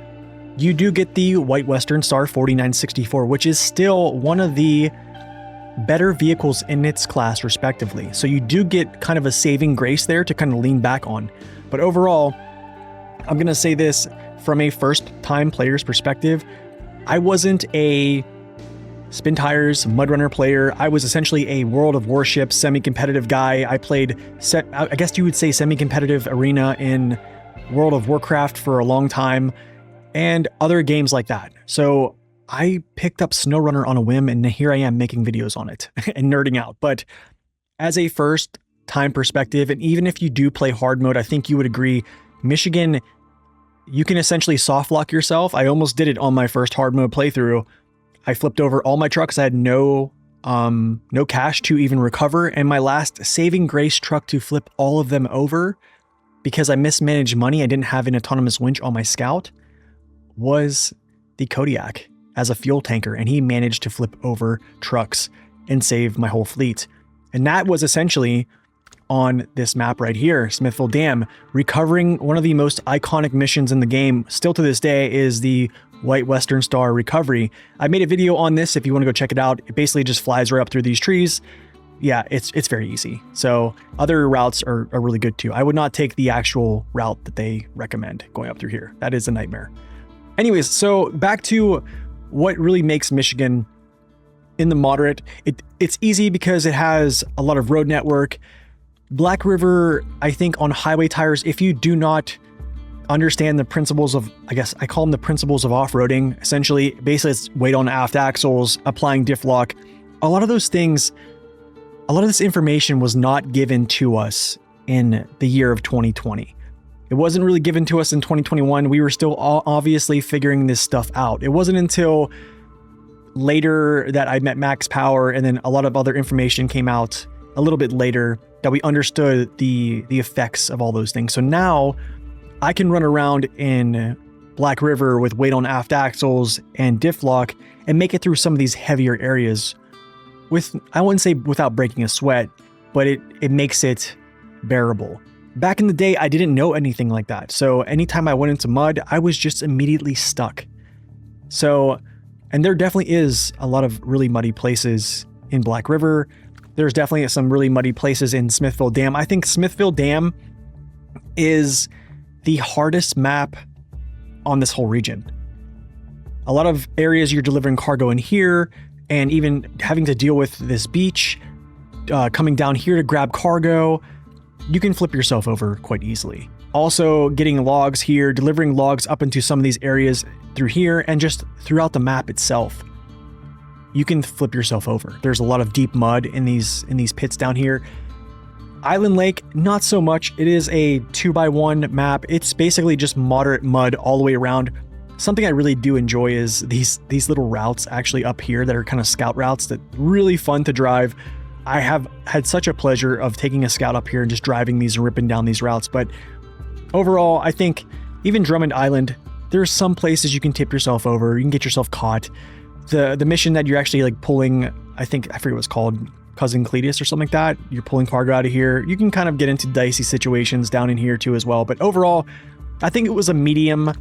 you do get the White Western Star 4964, which is still one of the better vehicles in its class, respectively. So you do get kind of a saving grace there to kind of lean back on. But overall, I'm going to say this from a first-time player's perspective. I wasn't a Spin Tires Mudrunner player. I was essentially a World of Warships semi-competitive guy. I played, I guess you would say, semi-competitive arena in World of Warcraft for a long time and other games like that. So I picked up SnowRunner on a whim, and here I am making videos on it and nerding out. But as a first-time perspective, and even if you do play hard mode, I think you would agree, Michigan, you can essentially soft lock yourself. I almost did it on my first hard mode playthrough. I flipped over all my trucks. I had no cash to even recover. And my last saving grace truck to flip all of them over, because I mismanaged money, I didn't have an autonomous winch on my Scout, was the Kodiak as a fuel tanker. And he managed to flip over trucks and save my whole fleet. And that was essentially on this map right here, Smithville Dam, recovering one of the most iconic missions in the game. Still to this day is the White Western Star recovery. I made a video on this if you want to go check it out. It basically just flies right up through these trees. Yeah, it's very easy. So other routes are really good too. I would not take the actual route that they recommend going up through here. That is a nightmare. Anyways, so back to what really makes Michigan in the moderate. It's easy because it has a lot of road network. Black River, I think on highway tires, if you do not understand the principles of, I guess I call them the principles of off-roading, essentially, basically it's weight on aft axles, applying diff lock. A lot of those things, a lot of this information was not given to us in the year of 2020. It wasn't really given to us in 2021. We were still obviously figuring this stuff out. It wasn't until later that I met Max Power and then a lot of other information came out a little bit later that we understood the effects of all those things. So now I can run around in Black River with weight on aft axles and diff lock and make it through some of these heavier areas with, I wouldn't say without breaking a sweat, but it makes it bearable. Back in the day, I didn't know anything like that. So anytime I went into mud, I was just immediately stuck. So, and there definitely is a lot of really muddy places in Black River. There's definitely some really muddy places in Smithville Dam. I think Smithville Dam is the hardest map on this whole region. A lot of areas you're delivering cargo in here, and even having to deal with this beach, coming down here to grab cargo, you can flip yourself over quite easily. Also getting logs here, delivering logs up into some of these areas through here, and just throughout the map itself, you can flip yourself over. There's a lot of deep mud in these pits down here. Island Lake, not so much. It is a 2x1 map. It's basically just moderate mud all the way around. Something I really do enjoy is these little routes actually up here that are kind of scout routes that really fun to drive. I have had such a pleasure of taking a scout up here and just driving these and ripping down these routes. But overall, I think even Drummond Island, there's some places you can tip yourself over. You can get yourself caught. The mission that you're actually like pulling, I forget what it's called, Cousin Cletus or something like that. You're pulling cargo out of here. You can kind of get into dicey situations down in here too as well. But overall, I think it was a medium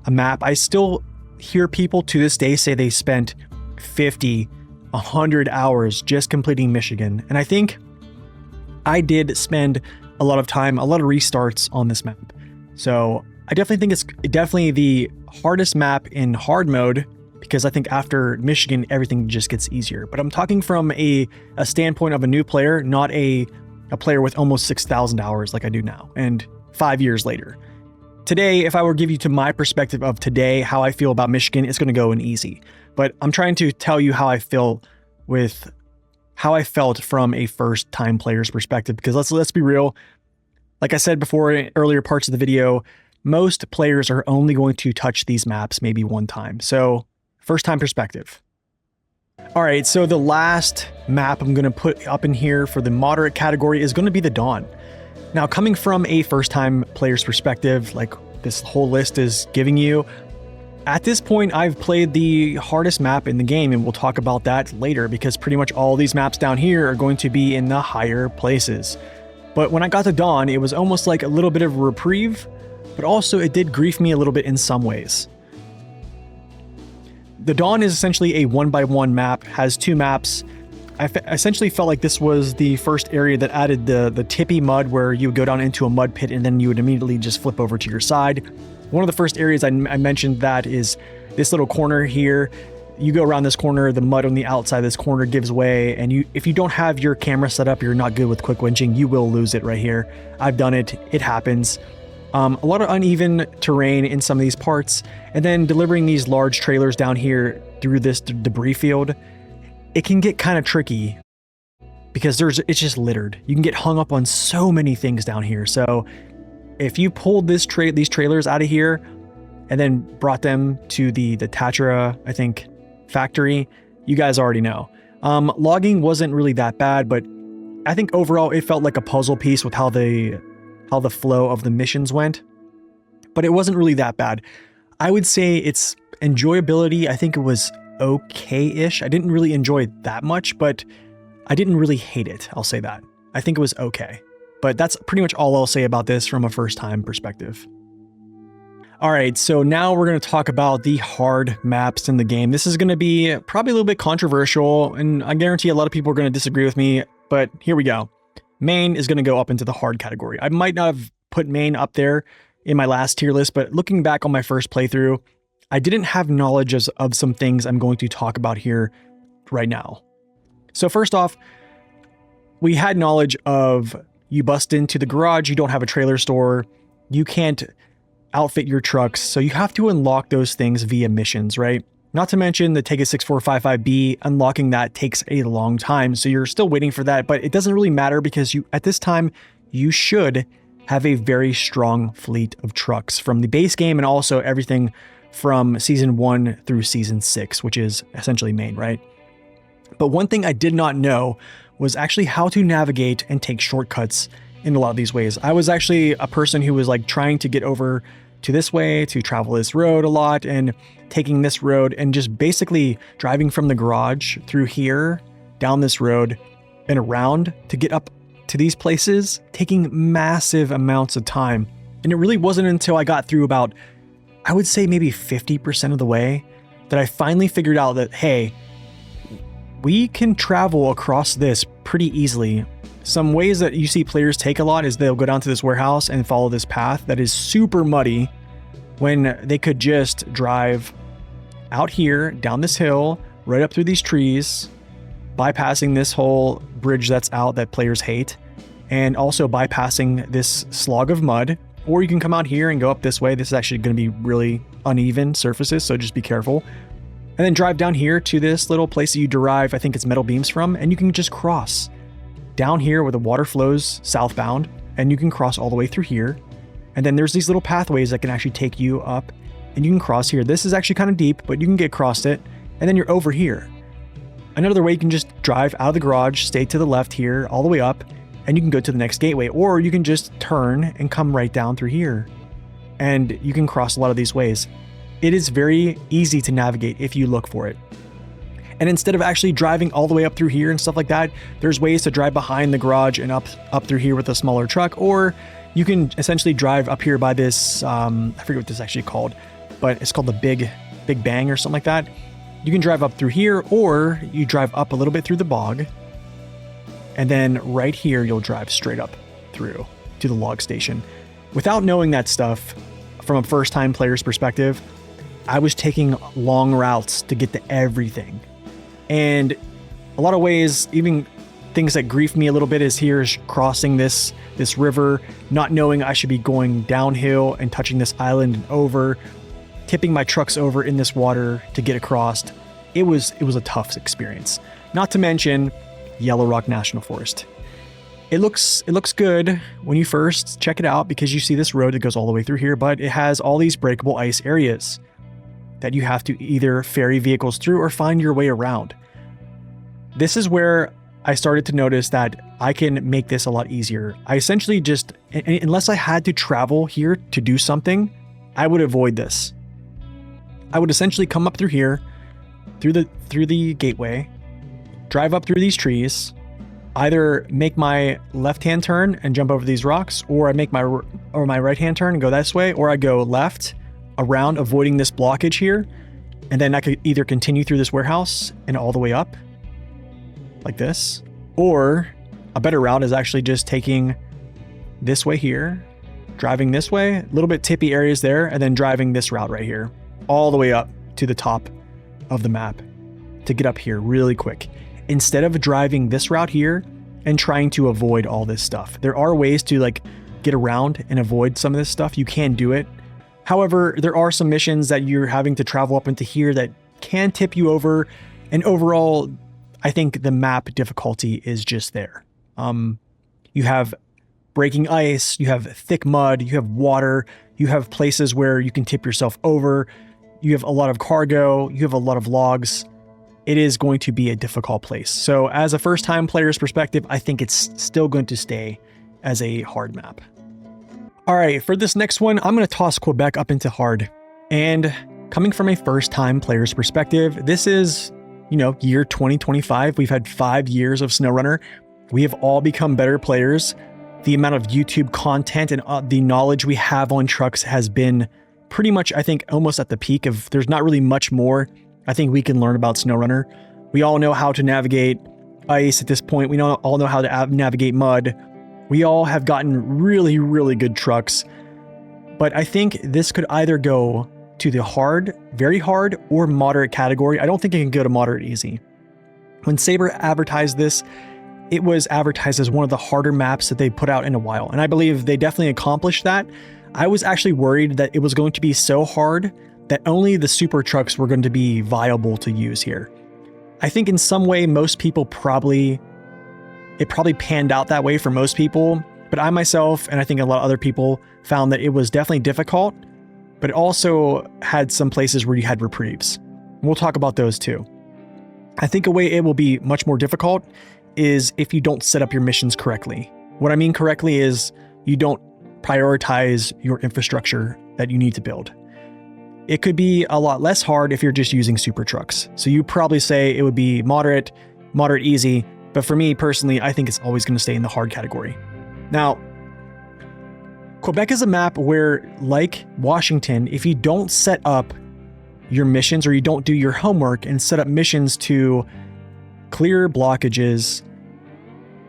map. I still hear people to this day say they spent 50, 100 hours just completing Michigan. And I think I did spend a lot of time, a lot of restarts on this map. So I definitely think it's definitely the hardest map in hard mode, because I think after Michigan, everything just gets easier. But I'm talking from a standpoint of a new player, not a player with almost 6,000 hours like I do now, and 5 years later. Today, if I were to give you to my perspective of today, how I feel about Michigan, it's going to go in easy. But I'm trying to tell you how I feel with how I felt from a first-time player's perspective, because let's be real. Like I said before in earlier parts of the video, most players are only going to touch these maps maybe one time. So first-time perspective. All right, so the last map I'm going to put up in here for the moderate category is going to be the Dawn. Now, coming from a first-time player's perspective, like this whole list is giving you, at this point, I've played the hardest map in the game, and we'll talk about that later, because pretty much all these maps down here are going to be in the higher places. But when I got to Dawn, it was almost like a little bit of a reprieve, but also it did grief me a little bit in some ways. The Dawn is essentially a 1x1 map, has two maps. I essentially felt like this was the first area that added the tippy mud, where you would go down into a mud pit and then you would immediately just flip over to your side. One of the first areas I mentioned that is this little corner here. You go around this corner, the mud on the outside of this corner gives way, and if you don't have your camera set up, you're not good with quick winching, you will lose it right here. I've done it. It happens. A lot of uneven terrain in some of these parts, and then delivering these large trailers down here through this debris field, it can get kind of tricky because it's just littered. You can get hung up on so many things down here. So if you pulled these trailers out of here and then brought them to the Tatra, I think, factory, you guys already know. Logging wasn't really that bad, but I think overall it felt like a puzzle piece with how the flow of the missions went, but it wasn't really that bad. I would say its enjoyability, I think it was okay-ish. I didn't really enjoy it that much, but I didn't really hate it. I'll say that. I think it was okay. But that's pretty much all I'll say about this from a first-time perspective. All right, so now we're going to talk about the hard maps in the game. This is going to be probably a little bit controversial, and I guarantee a lot of people are going to disagree with me, but here we go. Maine is going to go up into the hard category. I might not have put Maine up there in my last tier list, but looking back on my first playthrough, I didn't have knowledge of some things I'm going to talk about here right now. So first off, we had knowledge of you bust into the garage, you don't have a trailer store, you can't outfit your trucks, so you have to unlock those things via missions, right? Not to mention the Take a 6455B, unlocking that takes a long time, so you're still waiting for that, but it doesn't really matter because at this time, you should have a very strong fleet of trucks from the base game and also everything from Season 1 through Season 6, which is essentially Maine, right? But one thing I did not know was actually how to navigate and take shortcuts in a lot of these ways. I was actually a person who was like trying to get over to this way, to travel this road a lot, and taking this road and just basically driving from the garage through here, down this road, and around to get up to these places, taking massive amounts of time. And it really wasn't until I got through about, I would say maybe 50% of the way, that I finally figured out that, hey, we can travel across this pretty easily. Some ways that you see players take a lot is they'll go down to this warehouse and follow this path that is super muddy when they could just drive out here, down this hill, right up through these trees, bypassing this whole bridge that's out that players hate, and also bypassing this slog of mud. Or you can come out here and go up this way. This is actually going to be really uneven surfaces, so just be careful. And then drive down here to this little place that you derive, I think it's metal beams from, and you can just cross down here where the water flows southbound, and you can cross all the way through here. And then there's these little pathways that can actually take you up, and you can cross here. This is actually kind of deep, but you can get across it, and then you're over here. Another way, you can just drive out of the garage, stay to the left here, all the way up, and you can go to the next gateway, or you can just turn and come right down through here. And you can cross a lot of these ways. It is very easy to navigate if you look for it. And instead of actually driving all the way up through here and stuff like that, there's ways to drive behind the garage and up through here with a smaller truck, or you can essentially drive up here by this, I forget what this is actually called, but it's called the Big Bang or something like that. You can drive up through here, or you drive up a little bit through the bog, and then right here, you'll drive straight up through to the log station. Without knowing that stuff, from a first-time player's perspective, I was taking long routes to get to everything. And a lot of ways, even things that grief me a little bit is crossing this river, not knowing I should be going downhill and touching this island and over, tipping my trucks over in this water to get across. It was a tough experience. Not to mention Yellow Rock National Forest. It looks good when you first check it out because you see this road that goes all the way through here, but it has all these breakable ice areas that you have to either ferry vehicles through or find your way around. This is where I started to notice that I can make this a lot easier. I essentially just, unless I had to travel here to do something, I would avoid this. I would essentially come up through here, through the gateway, drive up through these trees, either make my left-hand turn and jump over these rocks, or I make my right-hand turn and go this way, or I go left around, avoiding this blockage here, and then I could either continue through this warehouse and all the way up like this, or a better route is actually just taking this way here, driving this way, a little bit tippy areas there, and then driving this route right here all the way up to the top of the map to get up here really quick. Instead of driving this route here and trying to avoid all this stuff. There are ways to like get around and avoid some of this stuff. You can do it. However, there are some missions that you're having to travel up into here that can tip you over. And overall, I think the map difficulty is just there. You have breaking ice, you have thick mud, you have water, you have places where you can tip yourself over, you have a lot of cargo, you have a lot of logs. It is going to be a difficult place. So as a first-time player's perspective, I think it's still going to stay as a hard map. All right, for this next one, I'm going to toss Quebec up into hard. And coming from a first-time player's perspective, this is, year 2025. We've had 5 years of SnowRunner. We have all become better players. the amount of YouTube content and the knowledge we have on trucks has been pretty much, I think, almost at the peak of, there's not really much more I think we can learn about SnowRunner. We all know how to navigate ice at this point. We all know how to navigate mud. We all have gotten really, really good trucks. But I think this could either go to the hard, very hard, or moderate category. I don't think it can go to moderate easy. When Sabre advertised this, it was advertised as one of the harder maps that they put out in a while. And I believe they definitely accomplished that. I was actually worried that it was going to be so hard that only the super trucks were going to be viable to use here. I think in some way, most people it probably panned out that way for most people, but I myself, and I think a lot of other people, found that it was definitely difficult, but it also had some places where you had reprieves. We'll talk about those too. I think a way it will be much more difficult is if you don't set up your missions correctly. What I mean correctly is you don't prioritize your infrastructure that you need to build. It could be a lot less hard if you're just using super trucks. So you probably say it would be moderate, easy, but for me personally, I think it's always going to stay in the hard category. Now, Quebec is a map where, like Washington, if you don't set up your missions or you don't do your homework and set up missions to clear blockages,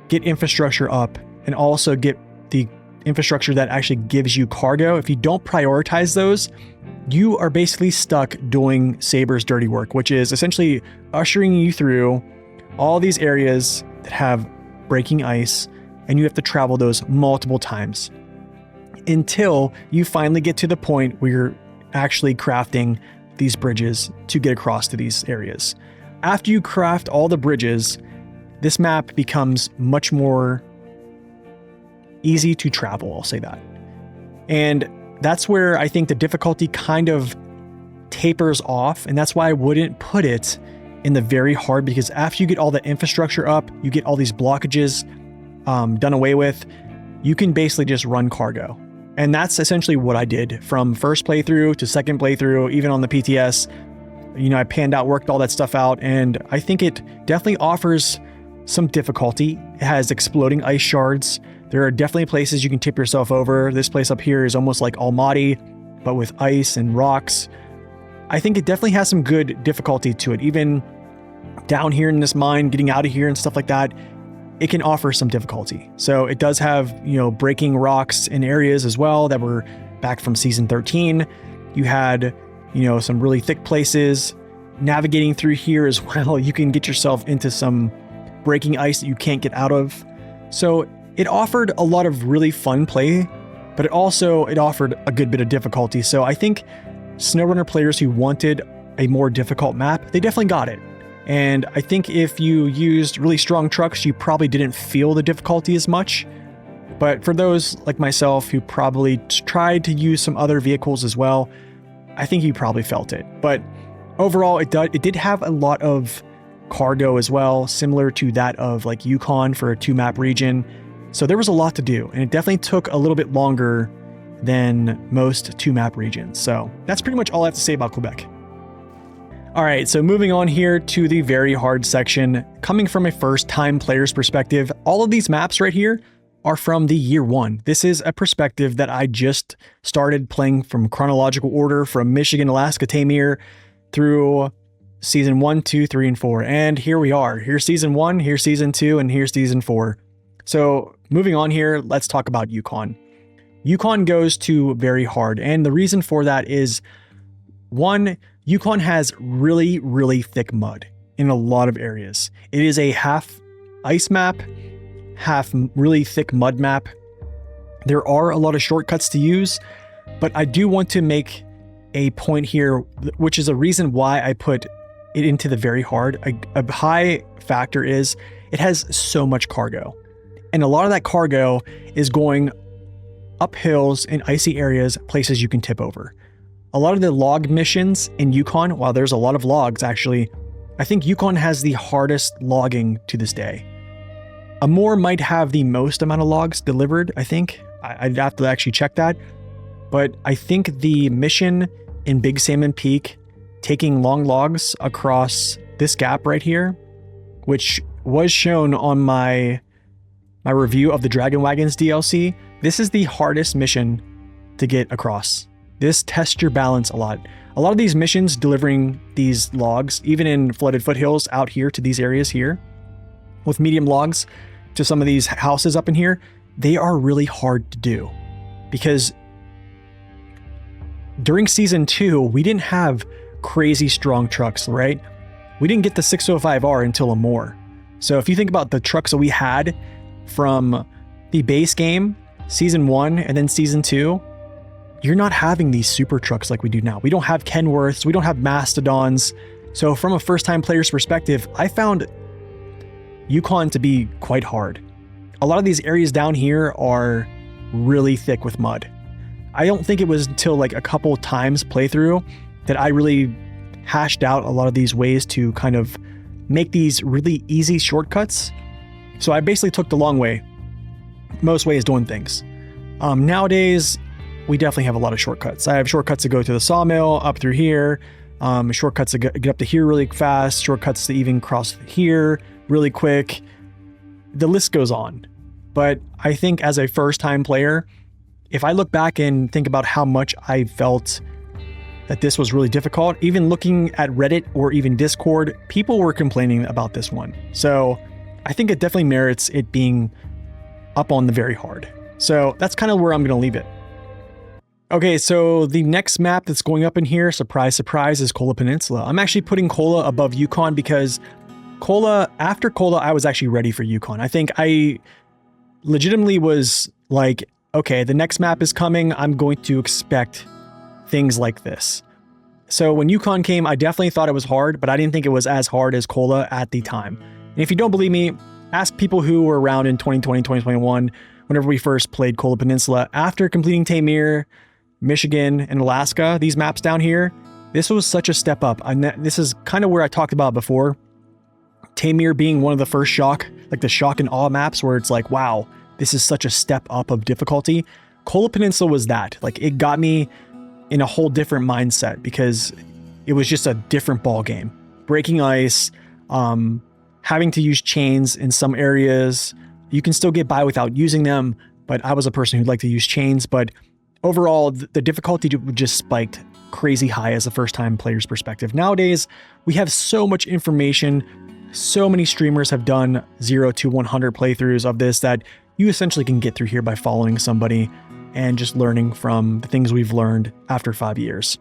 get infrastructure up, and also get the infrastructure that actually gives you cargo, if you don't prioritize those, you are basically stuck doing Sabre's dirty work, which is essentially ushering you through all these areas that have breaking ice, and you have to travel those multiple times until you finally get to the point where you're actually crafting these bridges to get across to these areas. After you craft all the bridges, this map becomes much more easy to travel, I'll say that. And that's where I think the difficulty kind of tapers off, and that's why I wouldn't put it in the very hard, because after you get all the infrastructure up, you get all these blockages done away with, you can basically just run cargo. And that's essentially what I did from first playthrough to second playthrough, even on the PTS. I panned out, worked all that stuff out, and I think it definitely offers some difficulty. It has exploding ice shards. There are definitely places you can tip yourself over. This place up here is almost like Almaty, but with ice and rocks. I think it definitely has some good difficulty to it. Even down here in this mine, getting out of here and stuff like that, it can offer some difficulty. So it does have, breaking rocks in areas as well that were back from season 13. You had, some really thick places. Navigating through here as well, you can get yourself into some breaking ice that you can't get out of. So it offered a lot of really fun play, but it offered a good bit of difficulty. So I think SnowRunner players who wanted a more difficult map, they definitely got it. And I think if you used really strong trucks, you probably didn't feel the difficulty as much. But for those like myself who probably tried to use some other vehicles as well, I think you probably felt it. But overall, it did have a lot of cargo as well, similar to that of like Yukon for a 2-map region. So there was a lot to do, and it definitely took a little bit longer than most 2-map regions. So that's pretty much all I have to say about Quebec. All right, so moving on here to the very hard section. Coming from a first-time player's perspective, all of these maps right here are from the year 1. This is a perspective that I just started playing from chronological order from Michigan, Alaska, Taymyr through season 1, 2, 3, and 4. And here we are. Here's season 1, here's season 2, and here's season 4. So moving on here, let's talk about Yukon. Yukon goes to very hard, and the reason for that is, one, Yukon has really, really thick mud in a lot of areas. It is a half ice map, half really thick mud map. There are a lot of shortcuts to use, but I do want to make a point here, which is a reason why I put it into the very hard. A high factor is it has so much cargo. And a lot of that cargo is going up hills in icy areas, places you can tip over. A lot of the log missions in Yukon, while there's a lot of logs actually, I think Yukon has the hardest logging to this day. Amur might have the most amount of logs delivered, I think. I'd have to actually check that. But I think the mission in Big Salmon Peak, taking long logs across this gap right here, which was shown on my my review of the Dragon Wagons DLC, this is the hardest mission to get across. This tests your balance a lot. A lot of these missions delivering these logs, even in flooded foothills out here to these areas here, with medium logs to some of these houses up in here, they are really hard to do. Because during Season 2, we didn't have crazy strong trucks, right? We didn't get the 605R until Amur. So if you think about the trucks that we had from the base game, Season 1, and then Season 2, you're not having these super trucks like we do now. We don't have Kenworths, we don't have Mastodons. So from a first-time player's perspective, I found Yukon to be quite hard. A lot of these areas down here are really thick with mud. I don't think it was until like a couple times playthrough that I really hashed out a lot of these ways to kind of make these really easy shortcuts. So I basically took the long way. Most ways doing things. Nowadays, we definitely have a lot of shortcuts. I have shortcuts to go to the sawmill up through here, shortcuts to get up to here really fast, shortcuts to even cross here really quick. The list goes on. But I think as a first-time player, if I look back and think about how much I felt that this was really difficult, even looking at Reddit or even Discord, people were complaining about this one. So I think it definitely merits it being up on the very hard. So that's kind of where I'm going to leave it. Okay, so the next map that's going up in here, surprise, surprise, is Kola Peninsula. I'm actually putting Kola above Yukon because after Kola, I was actually ready for Yukon. I think I legitimately was like, okay, the next map is coming. I'm going to expect things like this. So when Yukon came, I definitely thought it was hard, but I didn't think it was as hard as Kola at the time. And if you don't believe me, ask people who were around in 2020, 2021, whenever we first played Kola Peninsula. After completing Taymyr, Michigan, and Alaska, these maps down here, this was such a step up. This is kind of where I talked about before. Taymyr being one of the first shock, like the shock and awe maps where it's like, wow, this is such a step up of difficulty. Kola Peninsula was that. Like, it got me in a whole different mindset because it was just a different ball game. Breaking ice, having to use chains in some areas. You can still get by without using them, but I was a person who'd like to use chains. But overall, the difficulty just spiked crazy high as a first-time player's perspective. Nowadays, we have so much information. So many streamers have done 0 to 100 playthroughs of this that you essentially can get through here by following somebody and just learning from the things we've learned after 5 years.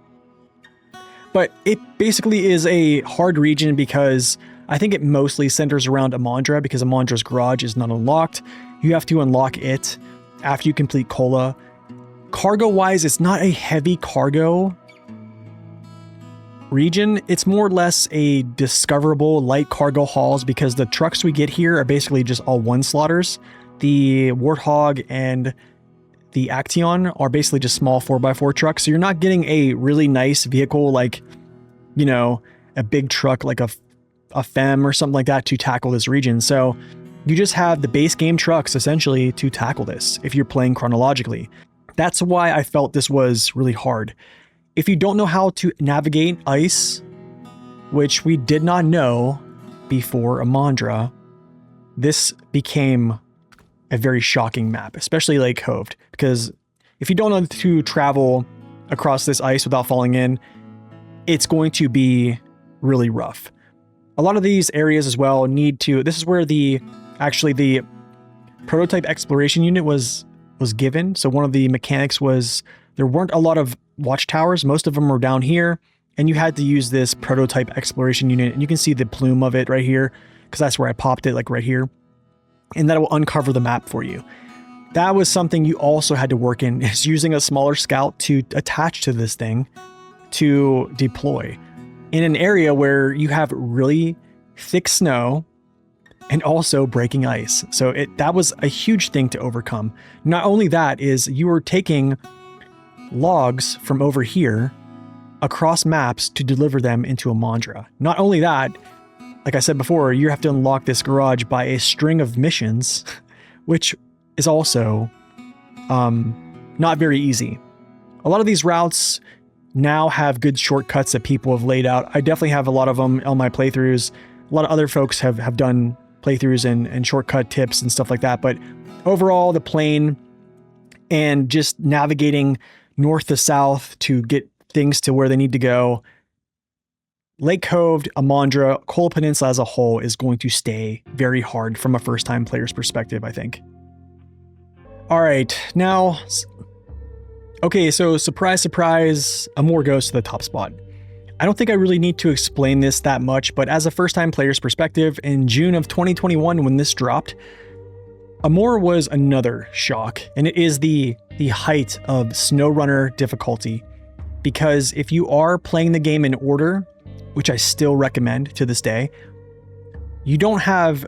But it basically is a hard region because I think it mostly centers around Amandra because Amandra's garage is not unlocked. You have to unlock it after you complete Kola. Cargo-wise, it's not a heavy cargo region. It's more or less a discoverable light cargo hauls because the trucks we get here are basically just all one slotters. The Warthog and the Action are basically just small 4x4 trucks. So you're not getting a really nice vehicle like, you know, a big truck like a FEM or something like that to tackle this region. So you just have the base game trucks essentially to tackle this if you're playing chronologically. That's why I felt this was really hard. If you don't know how to navigate ice, which we did not know before Amandra, this became a very shocking map, especially Lake Cove, because if you don't know to travel across this ice without falling in, it's going to be really rough. A lot of these areas as well need to, this is where the prototype exploration unit was given. So one of the mechanics was there weren't a lot of watchtowers. Most of them were down here, and you had to use this prototype exploration unit. And you can see the plume of it right here, because that's where I popped it, like right here. And that will uncover the map for you. That was something you also had to work in, is using a smaller scout to attach to this thing to deploy in an area where you have really thick snow and also breaking ice. So that was a huge thing to overcome. Not only that, is you were taking logs from over here across maps to deliver them into Amandra. Not only that, like I said before, you have to unlock this garage by a string of missions, which is also not very easy. A lot of these routes now have good shortcuts that people have laid out. I definitely have a lot of them on my playthroughs. A lot of other folks have done playthroughs and shortcut tips and stuff like that. But overall, the plane and just navigating north to south to get things to where they need to go, Lake Cove, Amandra, Kola Peninsula as a whole is going to stay very hard from a first-time player's perspective, I think. All right, now, okay, so surprise, surprise, Amur goes to the top spot. I don't think I really need to explain this that much, but as a first-time player's perspective, in June of 2021 when this dropped, Amur was another shock, and it is the height of SnowRunner difficulty. Because if you are playing the game in order, which I still recommend to this day, you don't have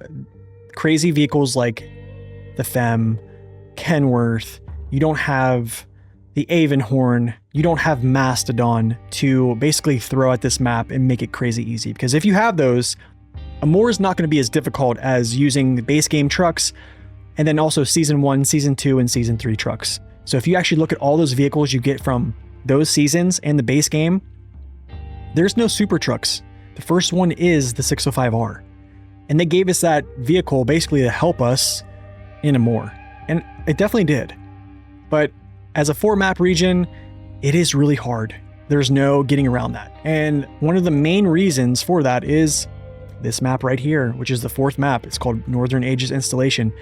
crazy vehicles like the Femme, Kenworth, you don't have the Avonhorn, you don't have Mastodon to basically throw at this map and make it crazy easy. Because if you have those, Amur is not going to be as difficult as using the base game trucks and then also Season 1, Season 2, and Season 3 trucks. So if you actually look at all those vehicles you get from those seasons and the base game, there's no super trucks. The first one is the 605R. And they gave us that vehicle basically to help us in Amur. And it definitely did. But as a 4-map region, it is really hard. There's no getting around that. And one of the main reasons for that is this map right here, which is the 4th map. It's called Northern Aegis Installation.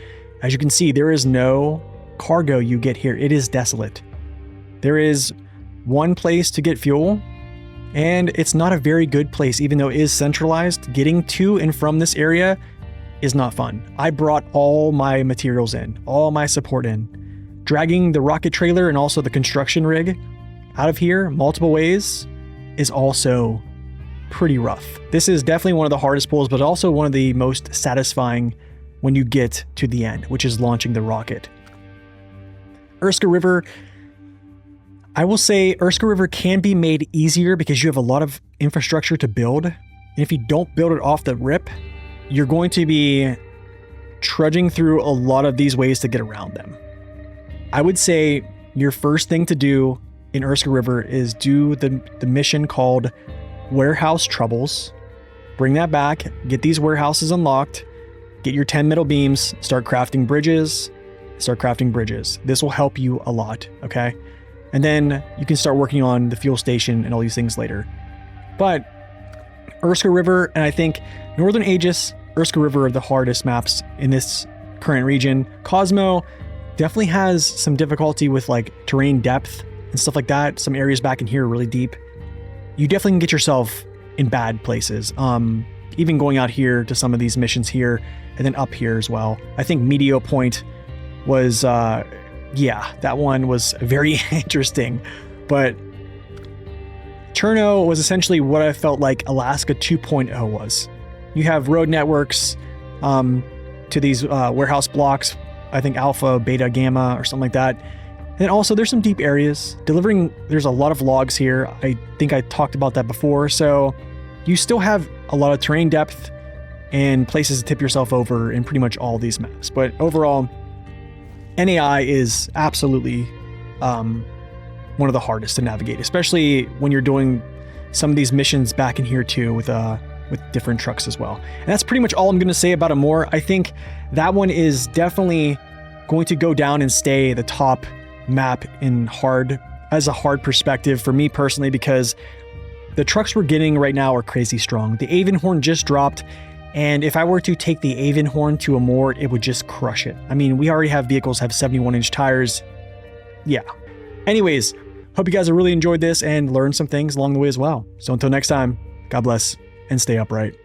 As you can see, there is no cargo you get here. It is desolate. There is one place to get fuel, and it's not a very good place. Even though it is centralized, getting to and from this area is not fun. I brought all my materials in, all my support in. Dragging the rocket trailer and also the construction rig out of here multiple ways is also pretty rough. This is definitely one of the hardest pulls, but also one of the most satisfying when you get to the end, which is launching the rocket. Erska River, I will say Erska River can be made easier because you have a lot of infrastructure to build. And if you don't build it off the rip, you're going to be trudging through a lot of these ways to get around them. I would say your first thing to do in Erska River is do the mission called Warehouse Troubles. Bring that back, get these warehouses unlocked, get your 10 metal beams, start crafting bridges. This will help you a lot, okay? And then you can start working on the fuel station and all these things later. But Erska River, and I think Northern Aegis, Erska River are the hardest maps in this current region. Cosmo definitely has some difficulty with like terrain depth and stuff like that. Some areas back in here are really deep. You definitely can get yourself in bad places. Even going out here to some of these missions here and then up here as well. I think Medio Point was, yeah, that one was very interesting. But Cherno was essentially what I felt like Alaska 2.0 was. You have road networks to these warehouse blocks, I think Alpha, Beta, Gamma, or something like that. And also there's some deep areas. There's a lot of logs here. I think I talked about that before. So you still have a lot of terrain depth and places to tip yourself over in pretty much all these maps. But overall, NAI is absolutely one of the hardest to navigate, especially when you're doing some of these missions back in here too with different trucks as well. And that's pretty much all I'm going to say about Amur. I think that one is definitely going to go down and stay the top map as a hard perspective for me personally, because the trucks we're getting right now are crazy strong. The Avonhorn just dropped, and if I were to take the Avonhorn to Amur, it would just crush it. I mean, we already have vehicles have 71-inch tires. Yeah. Anyways, hope you guys have really enjoyed this and learned some things along the way as well. So until next time, God bless and stay upright.